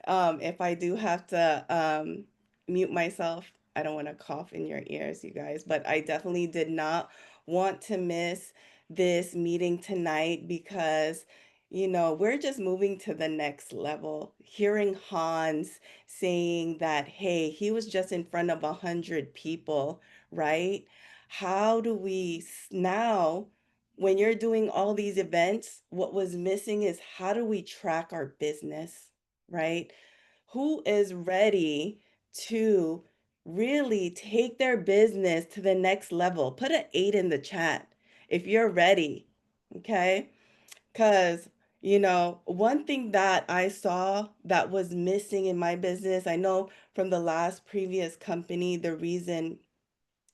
If I do have to mute myself, I don't want to cough in your ears, you guys, but I definitely did not want to miss this meeting tonight because, we're just moving to the next level. Hearing Hans saying that, hey, he was just in front of 100 people, right? How do we now, when you're doing all these events, what was missing is how do we track our business, right? Who is ready to really take their business to the next level? Put an 8 in the chat if you're ready, okay? Because, one thing that I saw that was missing in my business, I know from the last previous company, the reason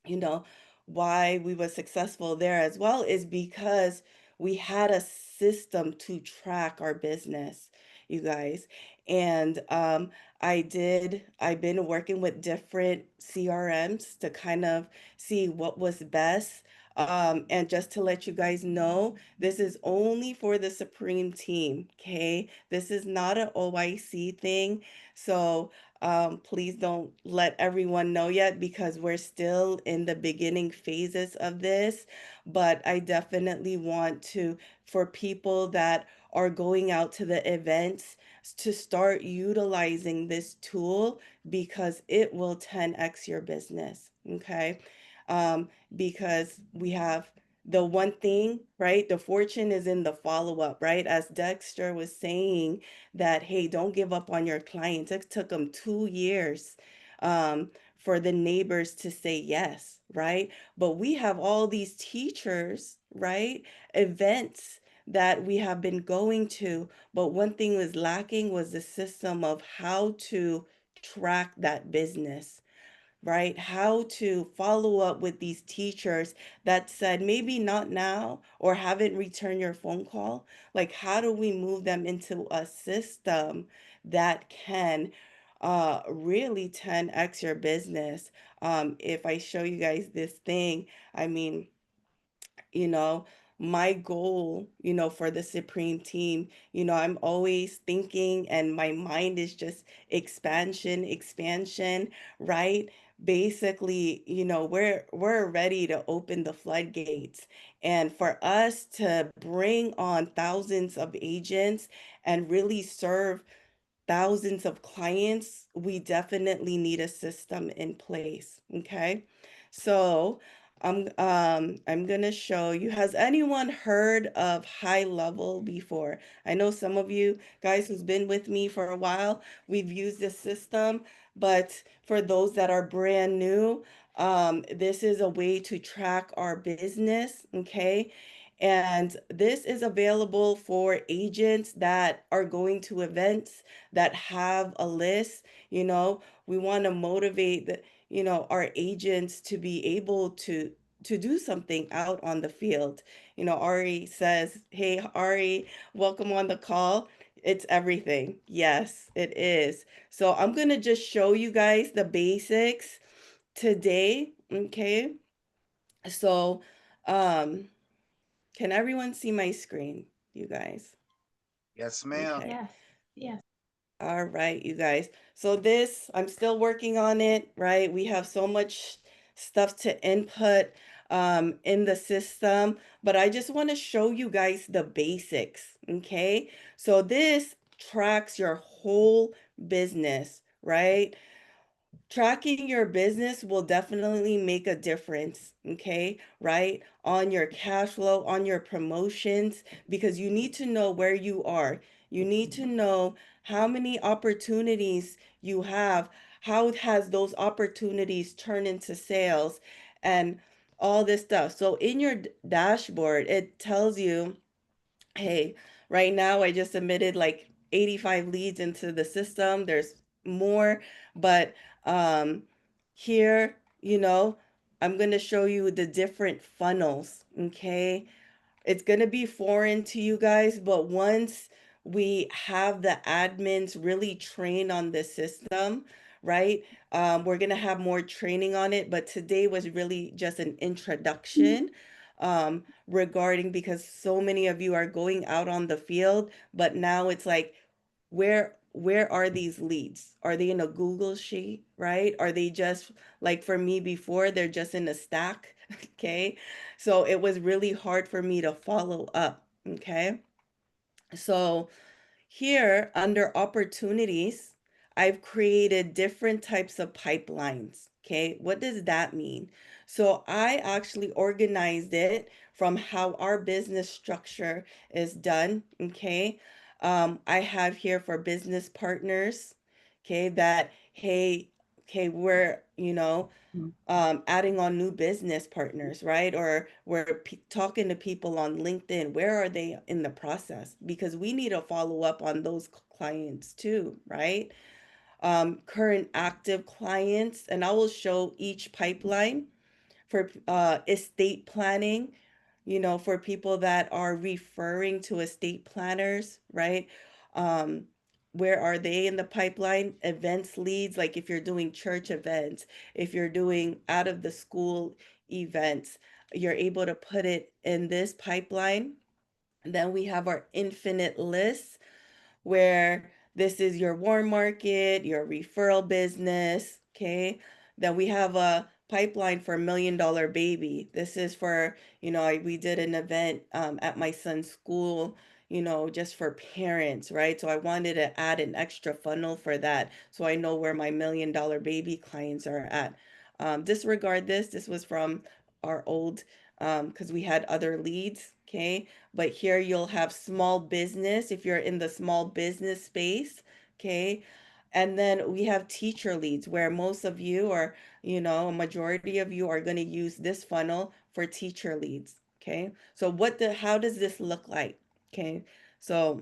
you know, why we were successful there as well is because we had a system to track our business, you guys. And I've been working with different CRMs to kind of see what was best. And just to let you guys know, this is only for the Supreme team, okay? This is not an OIC thing. So please don't let everyone know yet because we're still in the beginning phases of this. But I definitely want for people that are going out to the events, to start utilizing this tool because it will 10x your business. Okay. Because we have the one thing, right? The fortune is in the follow up, right? As Dexter was saying, that, hey, don't give up on your clients. It took them 2 years for the neighbors to say yes, right? But we have all these teachers, right? Events that we have been going to. But one thing was lacking was the system of how to track that business, right? How to follow up with these teachers that said maybe not now or haven't returned your phone call. Like, how do we move them into a system that can really 10x your business? If I show you guys this thing, I mean, you know, my goal, for the Supreme team, I'm always thinking and my mind is just expansion, expansion, right? Basically, we're ready to open the floodgates. And for us to bring on thousands of agents and really serve thousands of clients, we definitely need a system in place. Okay. So I'm gonna show you. Has anyone heard of high level before? I know some of you guys who's been with me for a while, we've used this system, but for those that are brand new, this is a way to track our business, okay? And this is available for agents that are going to events that have a list. We want to motivate our agents to be able to do something out on the field. Ari says, "Hey, Ari, welcome on the call." It's everything. Yes, it is. So I'm going to just show you guys the basics today, okay? So, um Can everyone see my screen, you guys? Yes, ma'am. Okay. Yes. Yes. All right, you guys. So this, I'm still working on it, right? We have so much stuff to input in the system, but I just want to show you guys the basics, okay? So this tracks your whole business, right? Tracking your business will definitely make a difference, okay? Right? On your cash flow, on your promotions, because you need to know where you are. You need to know how many opportunities you have, how has those opportunities turned into sales, and all this stuff. So in your dashboard, it tells you, hey, right now I just submitted like 85 leads into the system. There's more, but um here, I'm going to show you the different funnels, okay? It's going to be foreign to you guys, but once we have the admins really trained on the system, right? We're going to have more training on it, but today was really just an introduction regarding, because so many of you are going out on the field, but now it's like, where are these leads? Are they in a Google sheet, right? Are they just like for me before, they're just in a stack? Okay. So it was really hard for me to follow up. Okay. So here under opportunities, I've created different types of pipelines. Okay. What does that mean? So I actually organized it from how our business structure is done. Okay. I have here for business partners. Okay. That, hey, okay, we're, adding on new business partners, right? Or we're talking to people on LinkedIn. Where are they in the process? Because we need to follow up on those clients too, right? Current active clients, and I will show each pipeline for estate planning, for people that are referring to estate planners, right? Um, where are they in the pipeline? Events leads, like if you're doing church events, if you're doing out of the school events, you're able to put it in this pipeline. Then we have our infinite list, where this is your warm market, your referral business. Okay. Then we have a pipeline for $1 million baby. This is for, we did an event at my son's school, just for parents, right? So I wanted to add an extra funnel for that. So I know where my $1 million baby clients are at. Disregard this. This was from our old, because we had other leads. Okay. But here you'll have small business if you're in the small business space, okay? And then we have teacher leads, where most of you, or a majority of you, are going to use this funnel for teacher leads, okay? So how does this look like? Okay? So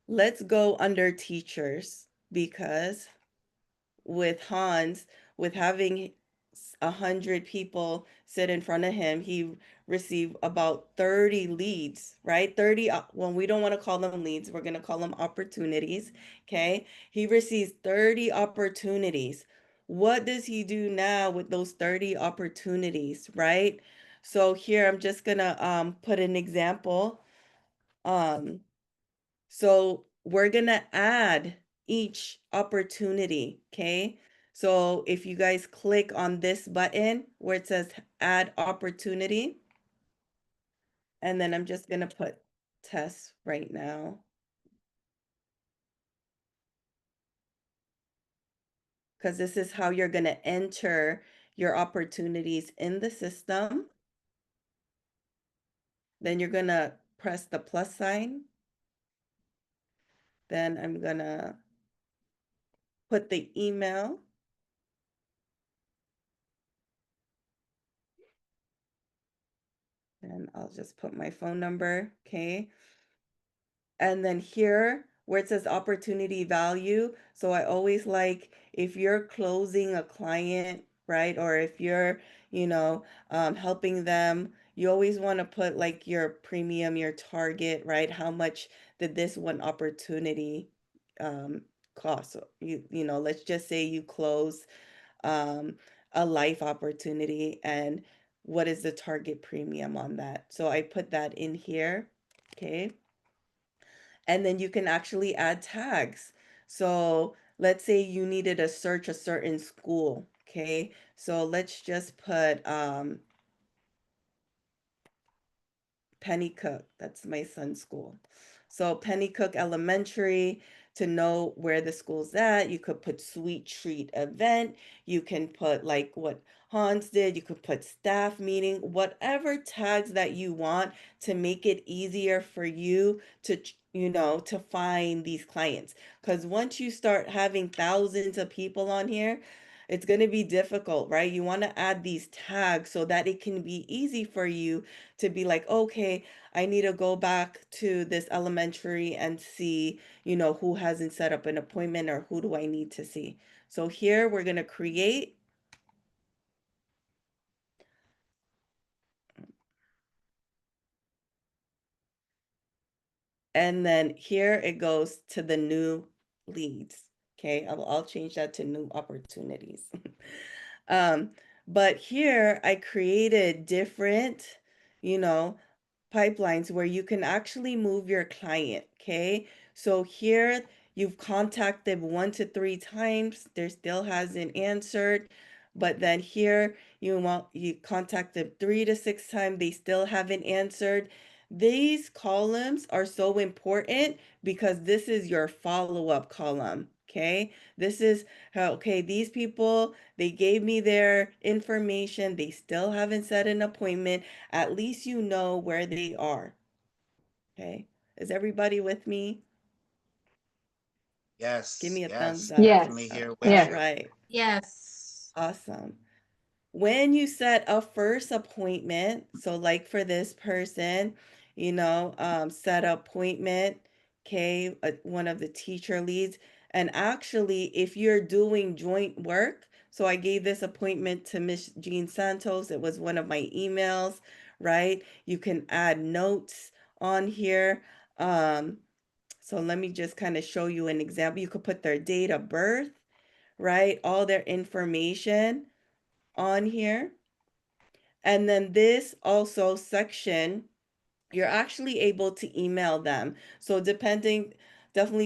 let's go under teachers, because with Hans, with having 100 people sit in front of him, he received about 30 leads, right? 30, well, we don't want to call them leads, we're going to call them opportunities. Okay. He receives 30 opportunities. What does he do now with those 30 opportunities, right? So here I'm just going to put an example. So we're going to add each opportunity, okay? So if you guys click on this button where it says add opportunity, and then I'm just going to put test right now. Because this is how you're going to enter your opportunities in the system. Then you're going to press the plus sign. Then I'm going to put the email. And I'll just put my phone number, okay? And then here where it says opportunity value. So I always like, if you're closing a client, right? Or if you're, helping them, you always want to put like your premium, your target, right? How much did this one opportunity cost? So let's just say you close um, a life opportunity, and what is the target premium on that. So I put that in here. Okay. And then you can actually add tags. So let's say you needed to search a certain school. Okay. So let's just put Pennycook. That's my son's school. So Pennycook Elementary, to know where the school's at, you could put Sweet Treat event. You can put like what Hans did. You could put staff meeting, whatever tags that you want to make it easier for you to, to find these clients. Because once you start having thousands of people on here, it's going to be difficult, right? You want to add these tags so that it can be easy for you to be like, okay, I need to go back to this elementary and see, who hasn't set up an appointment or who do I need to see. So here we're going to create. And then here it goes to the new leads. Okay, I'll change that to new opportunities. But here I created different, you know, pipelines where you can actually move your client. Okay, so here you've contacted 1 to 3 times, there still hasn't answered. But then here you contacted 3 to 6 times, they still haven't answered. These columns are so important because this is your follow-up column. Okay, this is how, okay, these people, they gave me their information, they still haven't set an appointment. At least you know where they are. Okay, is everybody with me? Give me a thumbs up. Definitely here with All you. right. Yes. Awesome. When you set a first appointment, so like for this person, set appointment, okay, one of the teacher leads. And actually, if you're doing joint work, so I gave this appointment to Miss Jean Santos, it was one of my emails, right? You can add notes on here. So let me just kind of show you an example. You could put their date of birth, right? All their information on here. And then this also section, you're actually able to email them. So definitely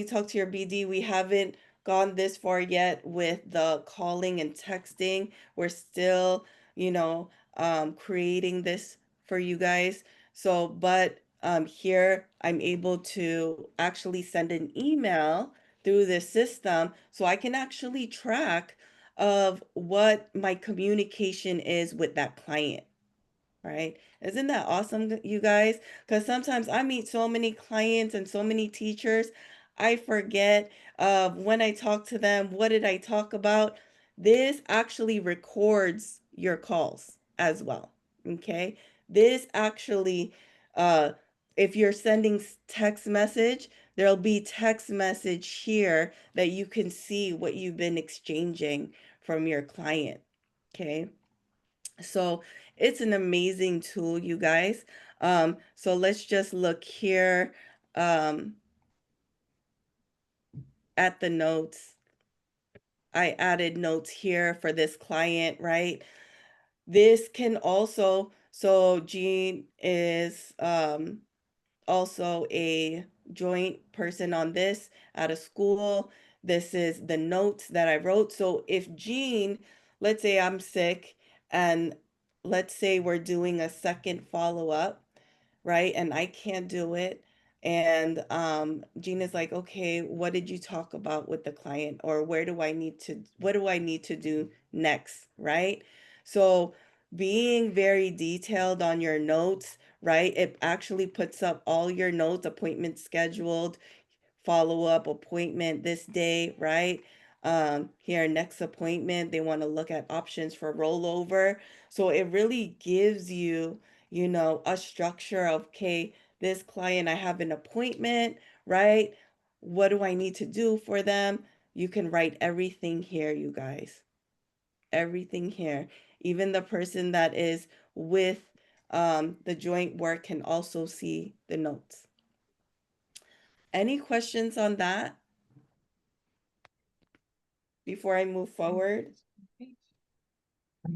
talk to your BD. We haven't gone this far yet with the calling and texting. We're still, creating this for you guys. So, but here I'm able to actually send an email through this system so I can actually track of what my communication is with that client, right? Isn't that awesome, you guys? Because sometimes I meet so many clients and so many teachers, I forget when I talk to them, what did I talk about? This actually records your calls as well, okay? This actually, uh, if you're sending text message, there'll be text message here that you can see what you've been exchanging from your client, okay? So it's an amazing tool, you guys. So let's just look here at the notes. I added notes here for this client, right? This can also, so Jean is also a joint person on this at a school. This is the notes that I wrote. So if Jean, let's say I'm sick and let's say we're doing a second follow-up, right? And I can't do it. And Gina's like, okay, what did you talk about with the client? Or what do I need to do next, right? So being very detailed on your notes, right? It actually puts up all your notes, appointments scheduled, follow-up appointment this day, right? Here, next appointment, they want to look at options for rollover. So it really gives you, a structure of, okay, this client, I have an appointment, right? What do I need to do for them? You can write everything here, you guys. Everything here. Even the person that is with the joint work can also see the notes. Any questions on that before I move forward?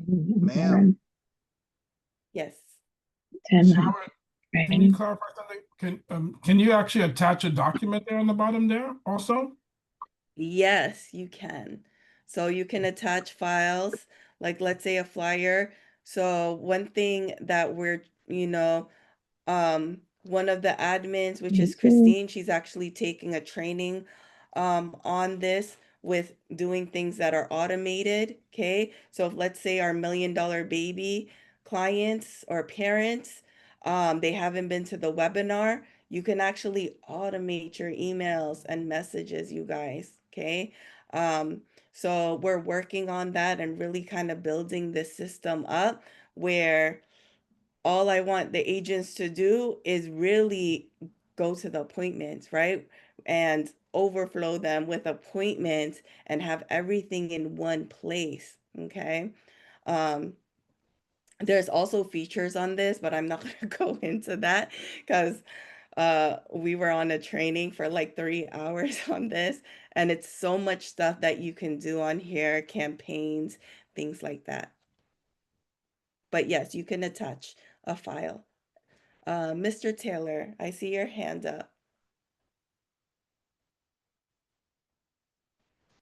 Ma'am. Yes. 10 Howard, can you clarify something? Can you actually attach a document there on the bottom there also? Yes, you can. So you can attach files, like let's say a flyer. So one thing that we're, one of the admins, which is Christine, she's actually taking a training on this with doing things that are automated. Okay. So if let's say our $1 million baby clients or parents, they haven't been to the webinar, you can actually automate your emails and messages, you guys. Okay. So we're working on that and really kind of building this system up where all I want the agents to do is really go to the appointments, right? And overflow them with appointments and have everything in one place. Okay. Um, there's also features on this, but I'm not going to go into that because we were on a training for like 3 hours on this, and it's so much stuff that you can do on here, campaigns, things like that. But yes, you can attach a file. Mr. Taylor, I see your hand up.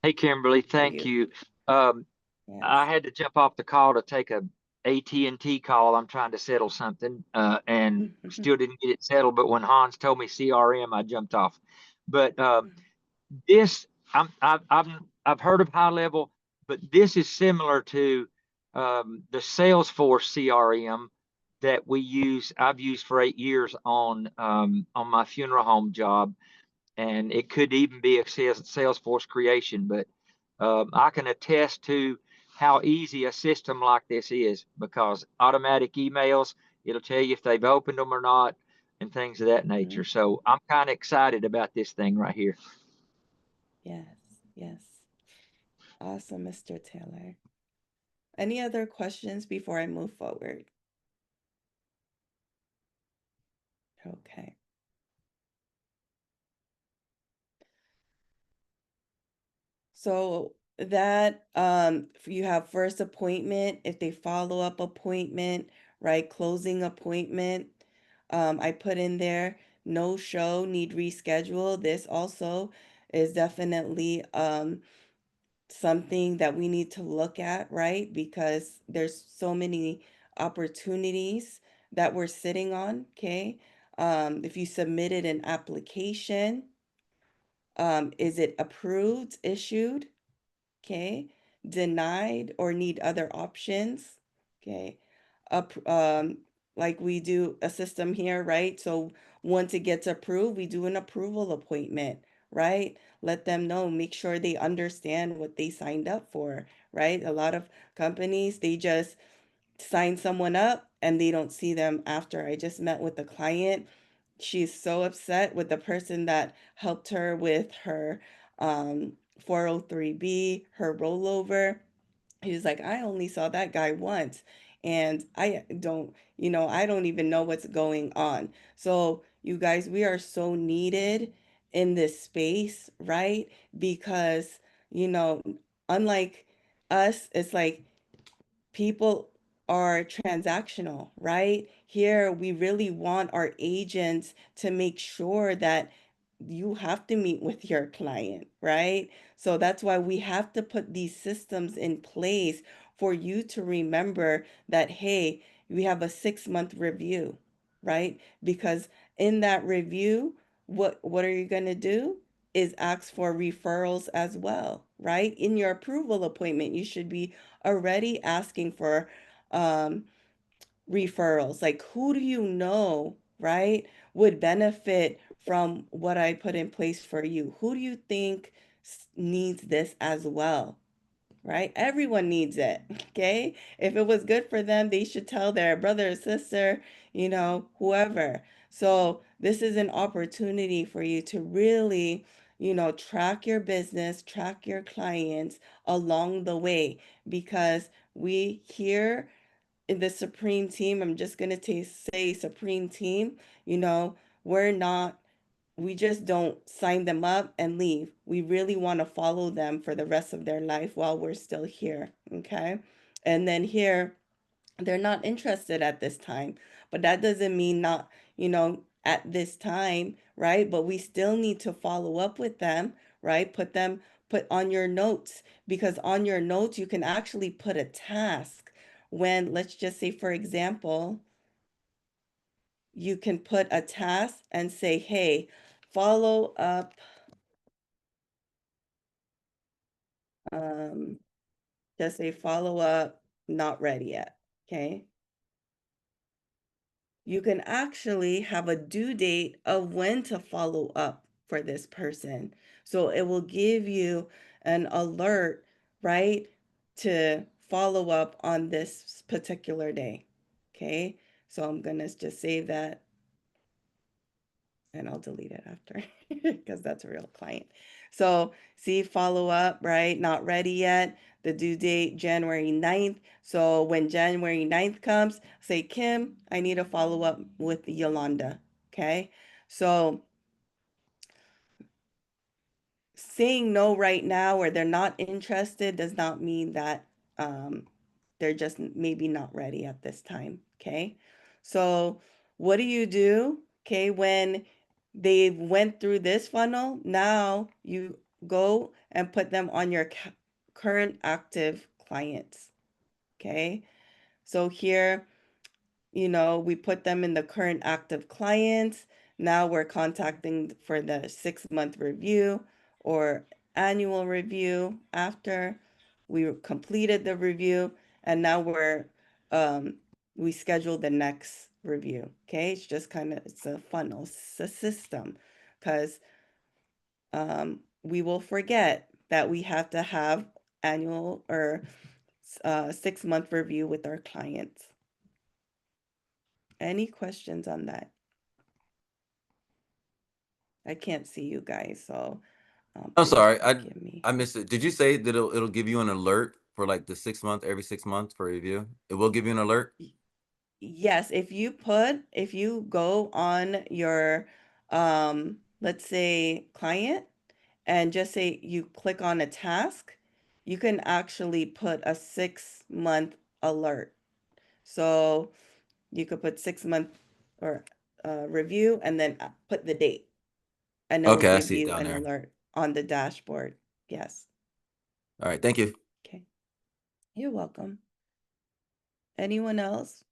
Hey, Kimberly, thank you. I had to jump off the call to take a AT&T call. I'm trying to settle something, and still didn't get it settled. But when Hans told me CRM, I jumped off. But this, I've heard of high level, but this is similar to the Salesforce CRM that I've used for 8 years on my funeral home job, and it could even be a Salesforce creation. But I can attest to how easy a system like this is, because automatic emails, it'll tell you if they've opened them or not, and things of that nature. So I'm kind of excited about this thing right here. Yes, yes. Awesome, Mr. Taylor. Any other questions before I move forward? Okay. So that you have first appointment, if they follow up appointment, right? Closing appointment. I put in there no show, need reschedule. This also is definitely something that we need to look at, right? Because there's so many opportunities that we're sitting on, okay? If you submitted an application, is it approved, issued, okay? Denied or need other options, okay? Up, like we do a system here, right? So once it gets approved, we do an approval appointment, right? Let them know, make sure they understand what they signed up for, right? A lot of companies, they just sign someone up and they don't see them after. I just met with a client. She's so upset with the person that helped her with her 403B, her rollover. He was like, I only saw that guy once and I don't even know what's going on. So you guys, we are so needed in this space, right? Because, you know, unlike us, it's like people are transactional, right? Here, we really want our agents to make sure that you have to meet with your client, right? So that's why we have to put these systems in place for you to remember that, hey, we have a 6-month review, right? Because in that review, what are you going to do? Is ask for referrals as well, right? In your approval appointment, you should be already asking for um, referrals. Like, who do you know, right, would benefit from what I put in place for you? Who do you think needs this as well? Right? Everyone needs it. Okay. If it was good for them, they should tell their brother or sister, whoever. So, this is an opportunity for you to really, track your business, track your clients along the way, because we here in the Supreme Team, I'm just going to say Supreme Team, you know, we're not, we just don't sign them up and leave. We really want to follow them for the rest of their life while we're still here. Okay. And then here, they're not interested at this time. But that doesn't mean not, at this time, right? But we still need to follow up with them, right? Put on your notes, because on your notes, you can actually put a task when, let's just say, for example, you can put a task and say, hey, follow up. Just say follow up, not ready yet. Okay. You can actually have a due date of when to follow up for this person. So it will give you an alert, right, to follow up on this particular day. Okay. So I'm going to just save that and I'll delete it after because that's a real client. So see, follow up, right? Not ready yet. The due date, January 9th. So when January 9th comes, say, Kim, I need a follow up with Yolanda. Okay. So saying no right now or they're not interested does not mean that they're just maybe not ready at this time. Okay. So what do you do? Okay. When they went through this funnel, now you go and put them on your current active clients. Okay. So here, we put them in the current active clients. Now we're contacting for the 6-month review or annual review after we completed the review. And now we schedule the next review. Okay. It's just it's a funnel, it's a system, because we will forget that we have to have annual or 6-month review with our clients. Any questions on that? I can't see you guys, so I'm sorry, I missed it. Did you say that it'll give you an alert for like the 6 month, every 6 months for review? It will give you an alert? Yes, if you go on your let's say client and just say you click on a task, you can actually put a 6-month alert. So you could put 6-month or review and then put the date, and it will Okay, I give see it you down an there. alert on the dashboard. Yes. All right, thank you. Okay. You're welcome. Anyone else?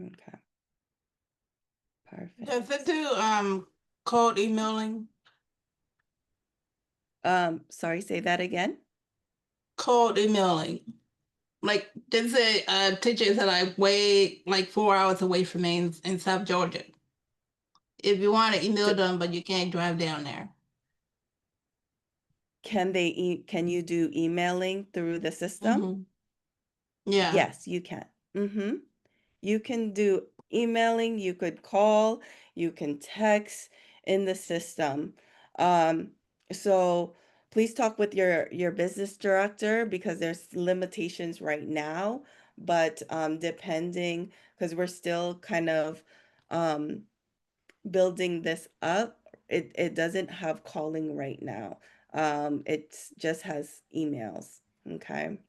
Okay. Perfect. Does it do cold emailing? Sorry, say that again. Cold emailing. Like, does it teachers that I way like 4 hours away from me in South Georgia? If you want to email them, but you can't drive down there. Can you do emailing through the system? Mm-hmm. Yeah. Yes, you can. You can do emailing, you could call, you can text in the system. So please talk with your business director, because there's limitations right now, but depending, because we're still kind of building this up, it doesn't have calling right now. It just has emails. Okay.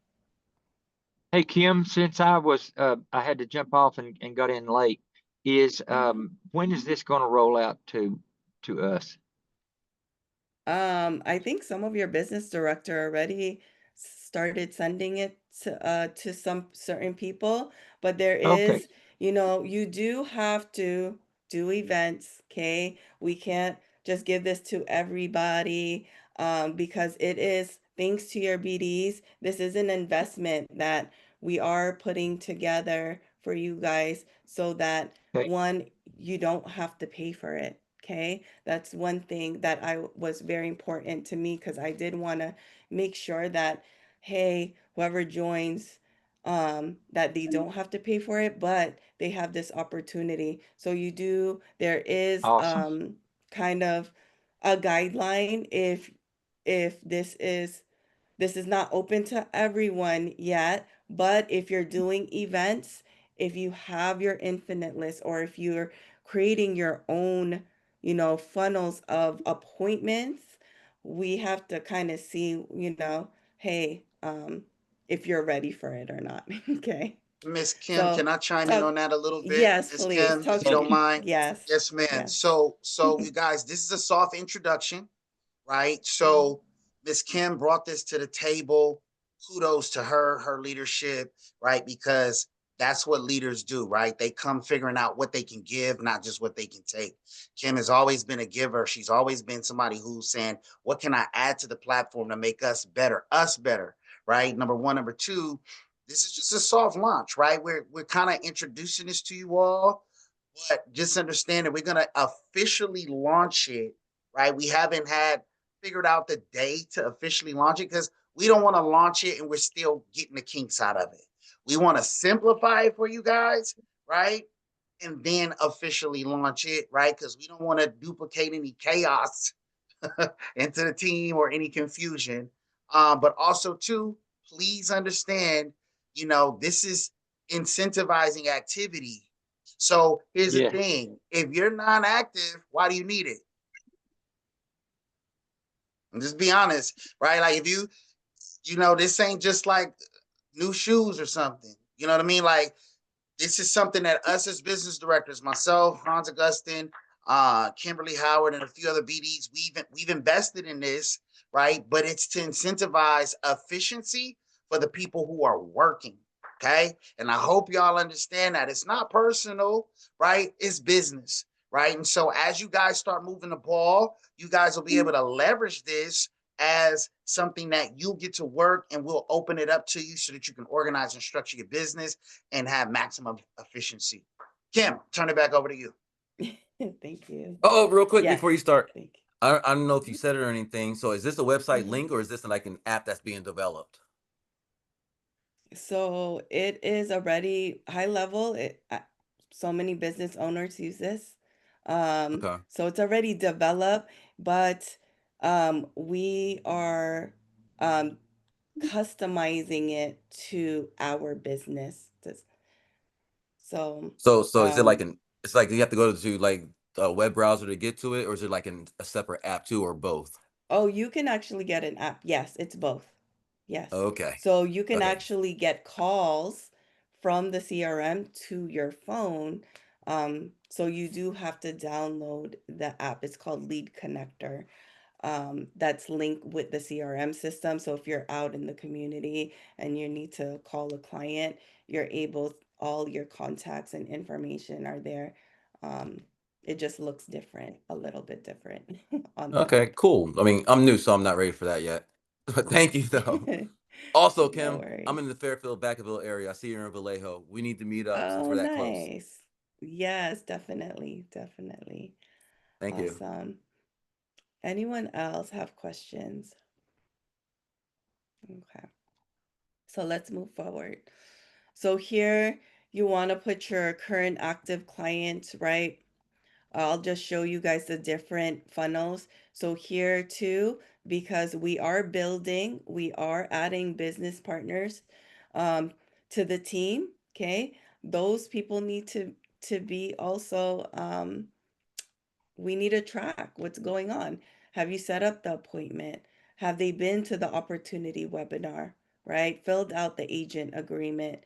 Hey Kim, since I had to jump off and got in late, when is this going to roll out to us? I think some of your business director already started sending it to some certain people, but there Okay. is, you do have to do events, okay? We can't just give this to everybody, because it is, thanks to your BDs, this is an investment that we are putting together for you guys so that Okay. one, you don't have to pay for it. Okay, that's one thing that I was very important to me, because I did want to make sure that, hey, whoever joins, that they don't have to pay for it, but they have this opportunity. So there is Awesome. kind of a guideline if this is not open to everyone yet, but if you're doing events, if you have your infinite list, or if you're creating your own, funnels of appointments, we have to kind of see, hey, if you're ready for it or not. Okay. Miss Kim, So can I chime in talk, on that a little bit, yes, Miss please. Kim, if Talk you to don't me. mind? Yes. Yes, ma'am. Yes. So you guys, this is a soft introduction, right? So Miss Kim brought this to the table. Kudos to her leadership, right? Because that's what leaders do, right? They come figuring out what they can give, not just what they can take. Kim has always been a giver. She's always been somebody who's saying, what can I add to the platform to make us better, right? Number one. Number two, this is just a soft launch, right? We're kind of introducing this to you all, but just understand that we're gonna officially launch it, right? We haven't had figured out the day to officially launch it because we don't want to launch it and we're still getting the kinks out of it. We want to simplify it for you guys, right? And then officially launch it, right? Because we don't want to duplicate any chaos into the team or any confusion. But also, too, please understand, this is incentivizing activity. So here's the Yeah. thing: if you're non-active, why do you need it? And just be honest, right? Like if this ain't just like new shoes or something. You know what I mean? Like this is something that us as business directors, myself, Hans Augustin, Kimberly Howard, and a few other BDs, we've invested in this, right? But it's to incentivize efficiency for the people who are working. Okay. And I hope y'all understand that it's not personal, right? It's business, right? And so as you guys start moving the ball, you guys will be able to leverage this as something that you'll get to work, and we'll open it up to you so that you can organize and structure your business and have maximum efficiency. Kim, turn it back over to you. Thank you. Oh, real quick Yes. before you start, Thank you. I don't know if you said it or anything. So is this a website link or is this like an app that's being developed? So it is already high level. So many business owners use this. Okay. So it's already developed, but we are customizing it to our business. So So is it like it's like you have to go to like a web browser to get to it, or is it like a separate app too, or both? oh, you can actually get an app. Yes, it's both. Yes. Okay. So you can Okay. actually get calls from the CRM to your phone. So you do have to download the app. It's called Lead Connector. That's linked with the CRM system. So if you're out in the community and you need to call a client, you're able, all your contacts and information are there. It just looks different, a little bit different on the Okay, app. cool. I mean, I'm new, so I'm not ready for that yet. But thank you though. Also, No Kim, I'm worries. in the Fairfield Vacaville area. I see you're in Vallejo. We need to meet up since Oh, we're that close. nice. Yes, definitely, definitely. Thank you. Awesome. Anyone else have questions? Okay. So let's move forward. So here you want to put your current active clients, right? I'll just show you guys the different funnels. So here too, because we are adding business partners um, to the team. Okay, those people need to be also. We need to track what's going on. Have you set up the appointment? Have they been to the opportunity webinar? Right? Filled out the agent agreement,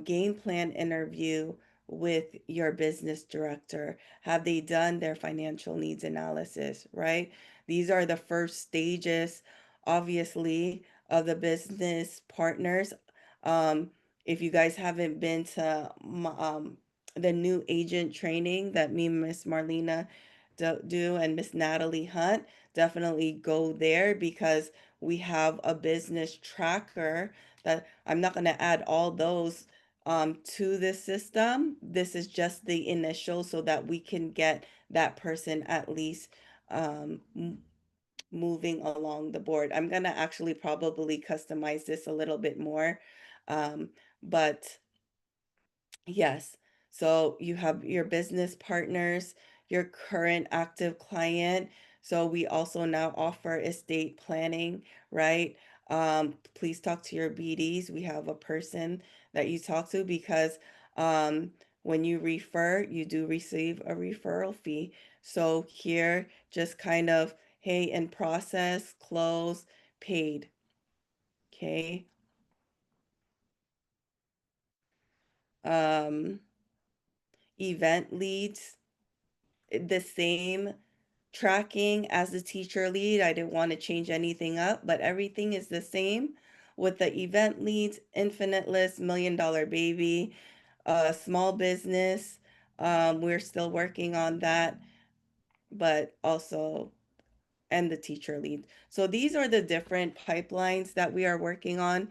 game plan interview with your business director. Have they done their financial needs analysis, right? These are the first stages, obviously, of the business partners. Um, if you guys haven't been to the new agent training that me and Miss Marlena do and Miss Natalie Hunt, definitely go there because we have a business tracker that I'm not going to add all those to this system. This is just the initial so that we can get that person at least um, moving along the board. I'm going to actually probably customize this a little bit more. Um, but yes. So you have your business partners, your current active client. So we also now offer estate planning, right? Please talk to your BDs. We have a person that you talk to because when you refer, you do receive a referral fee. So here, just kind of, hey, in process, close, paid. Okay. event leads, the same tracking as the teacher lead. I didn't want to change anything up, but everything is the same with the event leads, infinite list, $1 Million Baby, small business. We're still working on that, but also, and the teacher lead. So these are the different pipelines that we are working on,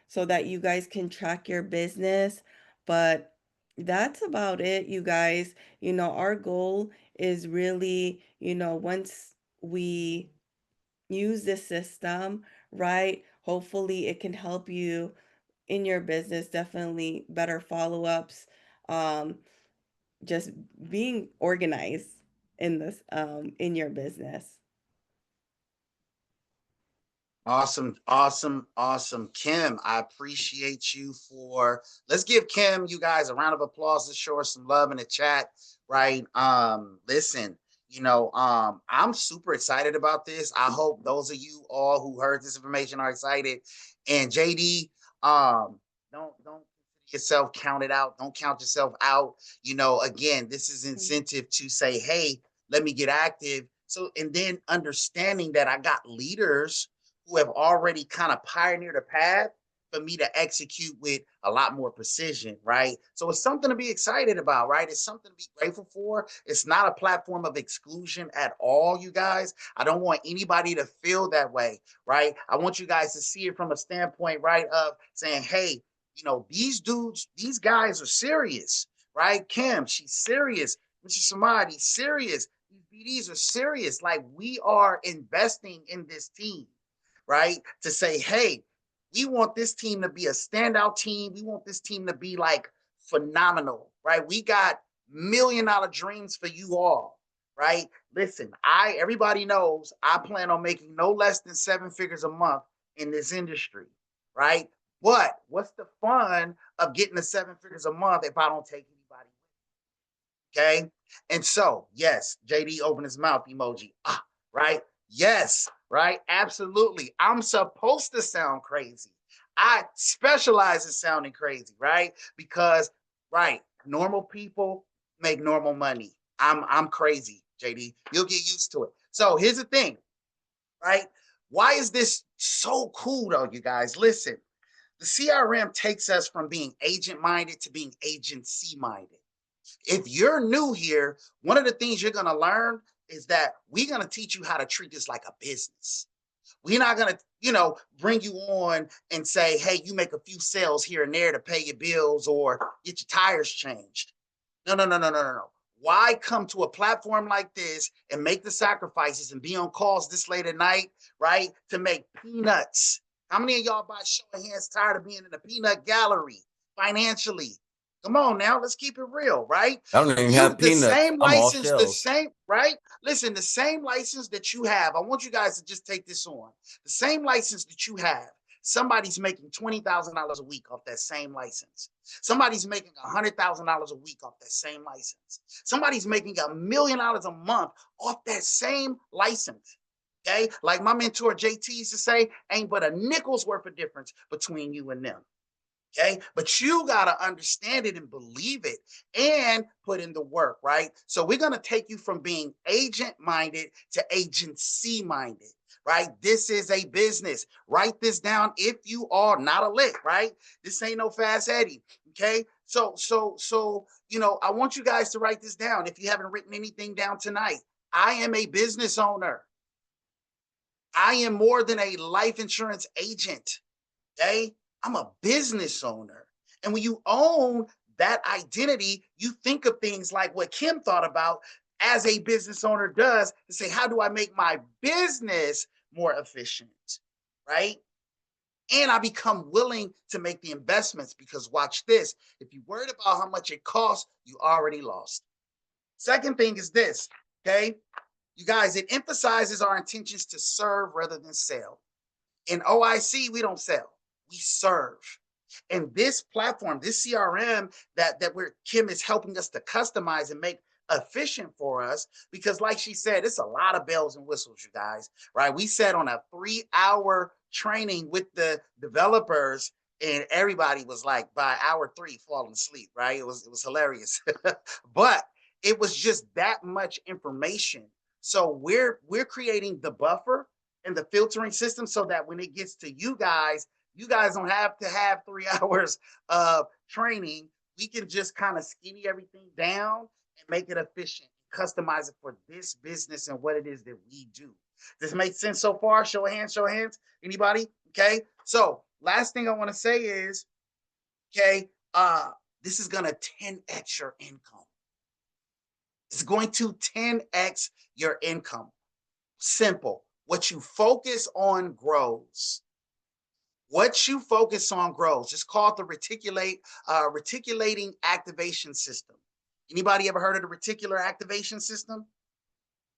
so that you guys can track your business. But that's about it, you guys. Our goal is really, once we use this system, right? Hopefully it can help you in your business, definitely better follow-ups, um, just being organized in this, in your business. Awesome, awesome, awesome. Kim, I appreciate you for, let's give Kim, you guys, a round of applause to show her some love in the chat, right? Listen, I'm super excited about this. I hope those of you all who heard this information are excited. And JD, don't consider yourself counted out. Don't count yourself out. Again, this is incentive to say, hey, let me get active. So, and then understanding that I got leaders who have already kind of pioneered a path for me to execute with a lot more precision, right? So it's something to be excited about, right? It's something to be grateful for. It's not a platform of exclusion at all, you guys. I don't want anybody to feel that way, right? I want you guys to see it from a standpoint, right, of saying, hey, these dudes, these guys are serious, right? Kim, she's serious. Mr. Samadi, serious. These BDs are serious. Like, we are investing in this team, right? To say, hey, we want this team to be a standout team. We want this team to be like phenomenal, right? We got $1 million dreams for you all, right? Listen, everybody knows I plan on making no less than 7 figures a month in this industry, right? But what's the fun of getting the 7 figures a month if I don't take anybody with me? Okay. And so, yes, JD opened his mouth emoji, right? Yes, right? Absolutely. I'm supposed to sound crazy. I specialize in sounding crazy, right? Because, right, normal people make normal money. I'm crazy, JD. You'll get used to it. So here's the thing, right? Why is this so cool, though, you guys? Listen, the CRM takes us from being agent-minded to being agency-minded. If you're new here, one of the things you're going to learn is that we're going to teach you how to treat this like a business. We're not going to, bring you on and say, hey, you make a few sales here and there to pay your bills or get your tires changed. No. Why come to a platform like this and make the sacrifices and be on calls this late at night, right? To make peanuts. How many of y'all, by show of hands, tired of being in the peanut gallery financially? Come on now, let's keep it real, right? I don't even have peanuts. The same I'm all license, the shells. same, right? Listen, the same license that you have, I want you guys to just take this on. The same license that you have, somebody's making $20,000 a week off that same license. Somebody's making $100,000 a week off that same license. Somebody's making $1 million a month off that same license. Okay, like my mentor JT used to say, ain't but a nickel's worth of difference between you and them. Okay, but you got to understand it and believe it and put in the work, right? So we're going to take you from being agent minded to agency minded, right? This is a business. Write this down if you are not a lick, right? This ain't no Fast Eddie. Okay, so I want you guys to write this down. If you haven't written anything down tonight, I am a business owner. I am more than a life insurance agent. Okay, I'm a business owner. And when you own that identity, you think of things like what Kim thought about as a business owner does to say, how do I make my business more efficient? Right? And I become willing to make the investments because watch this. If you're worried about how much it costs, you already lost. Second thing is this, okay? You guys, it emphasizes our intentions to serve rather than sell. In OIC, we don't sell, we serve. And this platform, this CRM that Kim is helping us to customize and make efficient for us, because like she said, it's a lot of bells and whistles, you guys, right? We sat on a 3-hour training with the developers and everybody was like by hour 3 falling asleep, right? It was hilarious. But it was just that much information. So we're creating the buffer and the filtering system so that when it gets to you guys don't have to have 3 hours of training. We can just kind of skinny everything down and make it efficient, customize it for this business and what it is that we do. Does this make sense so far? Show of hands, show of hands. Anybody? Okay. So last thing I want to say is, okay, this is gonna 10x your income. It's going to 10x your income. Simple. What you focus on grows. What you focus on grows. It's called the reticulating activation system. Anybody ever heard of the reticular activation system?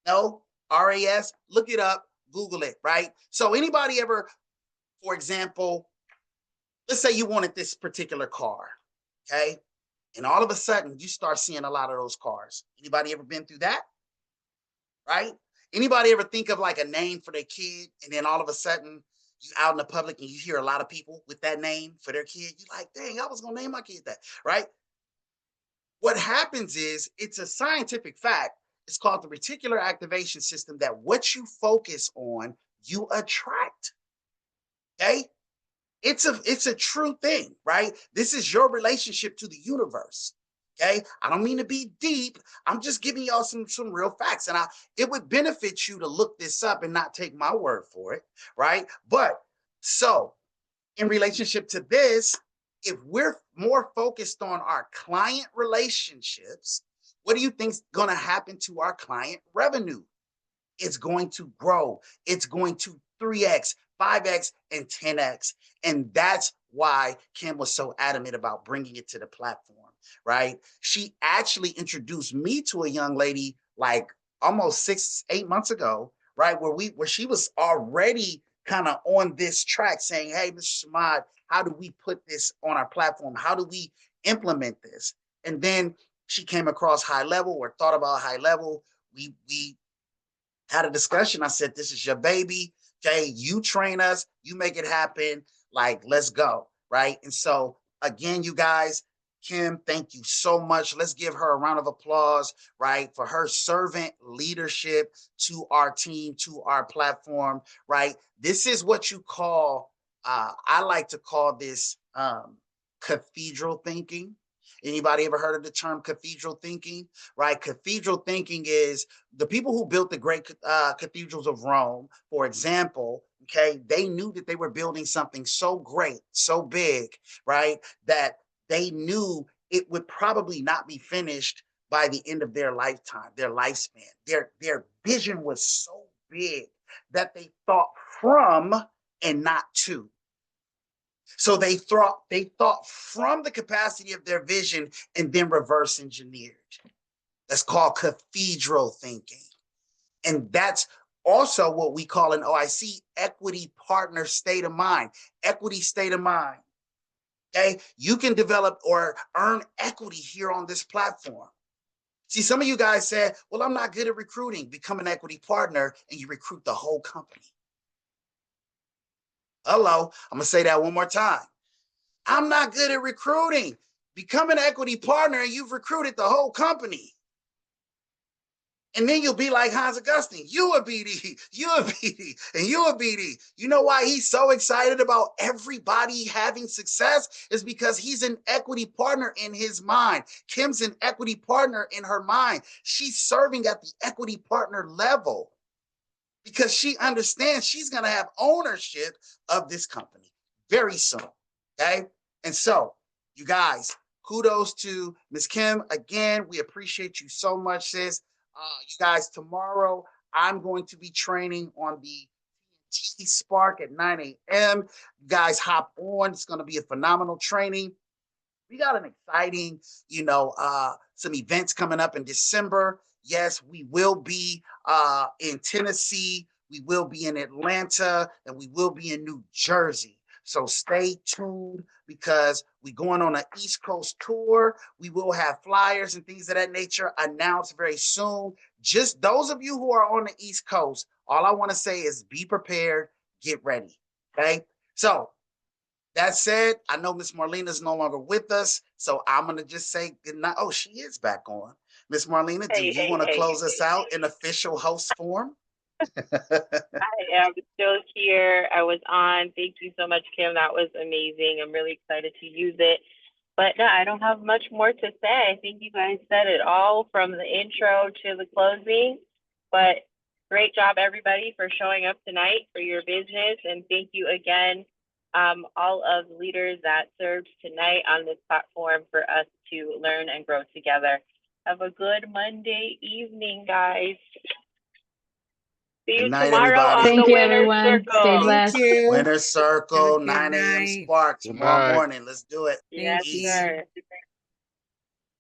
No? RAS? Look it up, Google it, right? So anybody ever, for example, let's say you wanted this particular car, okay? And all of a sudden you start seeing a lot of those cars. Anybody ever been through that? Right? Anybody ever think of like a name for their kid and then all of a sudden you out in the public and you hear a lot of people with that name for their kid? You're like, dang, I was gonna name my kid that, right? What happens is it's a scientific fact. It's called the reticular activation system that what you focus on, you attract. Okay? It's a true thing, right? This is your relationship to the universe. Okay, I don't mean to be deep. I'm just giving y'all some real facts, and it would benefit you to look this up and not take my word for it, right? But so in relationship to this, if we're more focused on our client relationships, what do you think's going to happen to our client revenue? It's going to grow. It's going to 3x, 5x, and 10x. And that's why Kim was so adamant about bringing it to the platform, right? She actually introduced me to a young lady like almost 6-8 months ago, right? Where she was already kind of on this track saying, hey, Mr. Samad, how do we put this on our platform? How do we implement this? And then she came across High Level or thought about High Level. We had a discussion. I said, this is your baby. Okay, you train us, you make it happen. Like, let's go. Right. And so, again, you guys, Kim, thank you so much. Let's give her a round of applause, right, for her servant leadership to our team, to our platform, right? This is what you call, I like to call this cathedral thinking. Anybody ever heard of the term cathedral thinking, right? Cathedral thinking is the people who built the great cathedrals of Rome, for example, okay, they knew that they were building something so great, so big, right, that they knew it would probably not be finished by the end of their lifetime, their lifespan. Their vision was so big that they thought from and not to. So they thought from the capacity of their vision and then reverse engineered. That's called cathedral thinking. And that's also what we call an OIC, equity partner state of mind, equity state of mind. Okay, you can develop or earn equity here on this platform. See, some of you guys said, well, I'm not good at recruiting. Become an equity partner and you recruit the whole company. Hello, I'm gonna say that one more time. I'm not good at recruiting. Become an equity partner and you've recruited the whole company. And then you'll be like Hans Augustine. You a BD, you a BD, and you a BD. You know why he's so excited about everybody having success? Is because he's an equity partner in his mind. Kim's an equity partner in her mind. She's serving at the equity partner level because she understands she's going to have ownership of this company very soon. Okay. And so, you guys, kudos to Ms. Kim. Again, we appreciate you so much, sis. You guys, tomorrow I'm going to be training on the TNT Spark at 9 a.m. You guys hop on. It's going to be a phenomenal training. We got an exciting, some events coming up in December. Yes, we will be in Tennessee. We will be in Atlanta, and we will be in New Jersey. So stay tuned because we're going on an East Coast tour. We will have flyers and things of that nature announced very soon. Just those of you who are on the East Coast, all I want to say is be prepared, get ready. Okay. So that said, I know Miss Marlena is no longer with us, so I'm gonna just say good night. Oh, she is back on. Miss Marlena, do you want to close us out in official host form? I am still here. I was on. Thank you so much, Kim. That was amazing. I'm really excited to use it. But no, I don't have much more to say. I think you guys said it all from the intro to the closing. But great job, everybody, for showing up tonight for your business. And thank you again, all of the leaders that served tonight on this platform for us to learn and grow together. Have a good Monday evening, guys. See you night, tomorrow everybody. on Thank the you, Winner's everyone. Circle. Stay Thank blessed. you. Winner's Circle, Have a good 9 a.m. night. spark Good tomorrow night. morning. Let's do it. Yes, Peace. sir.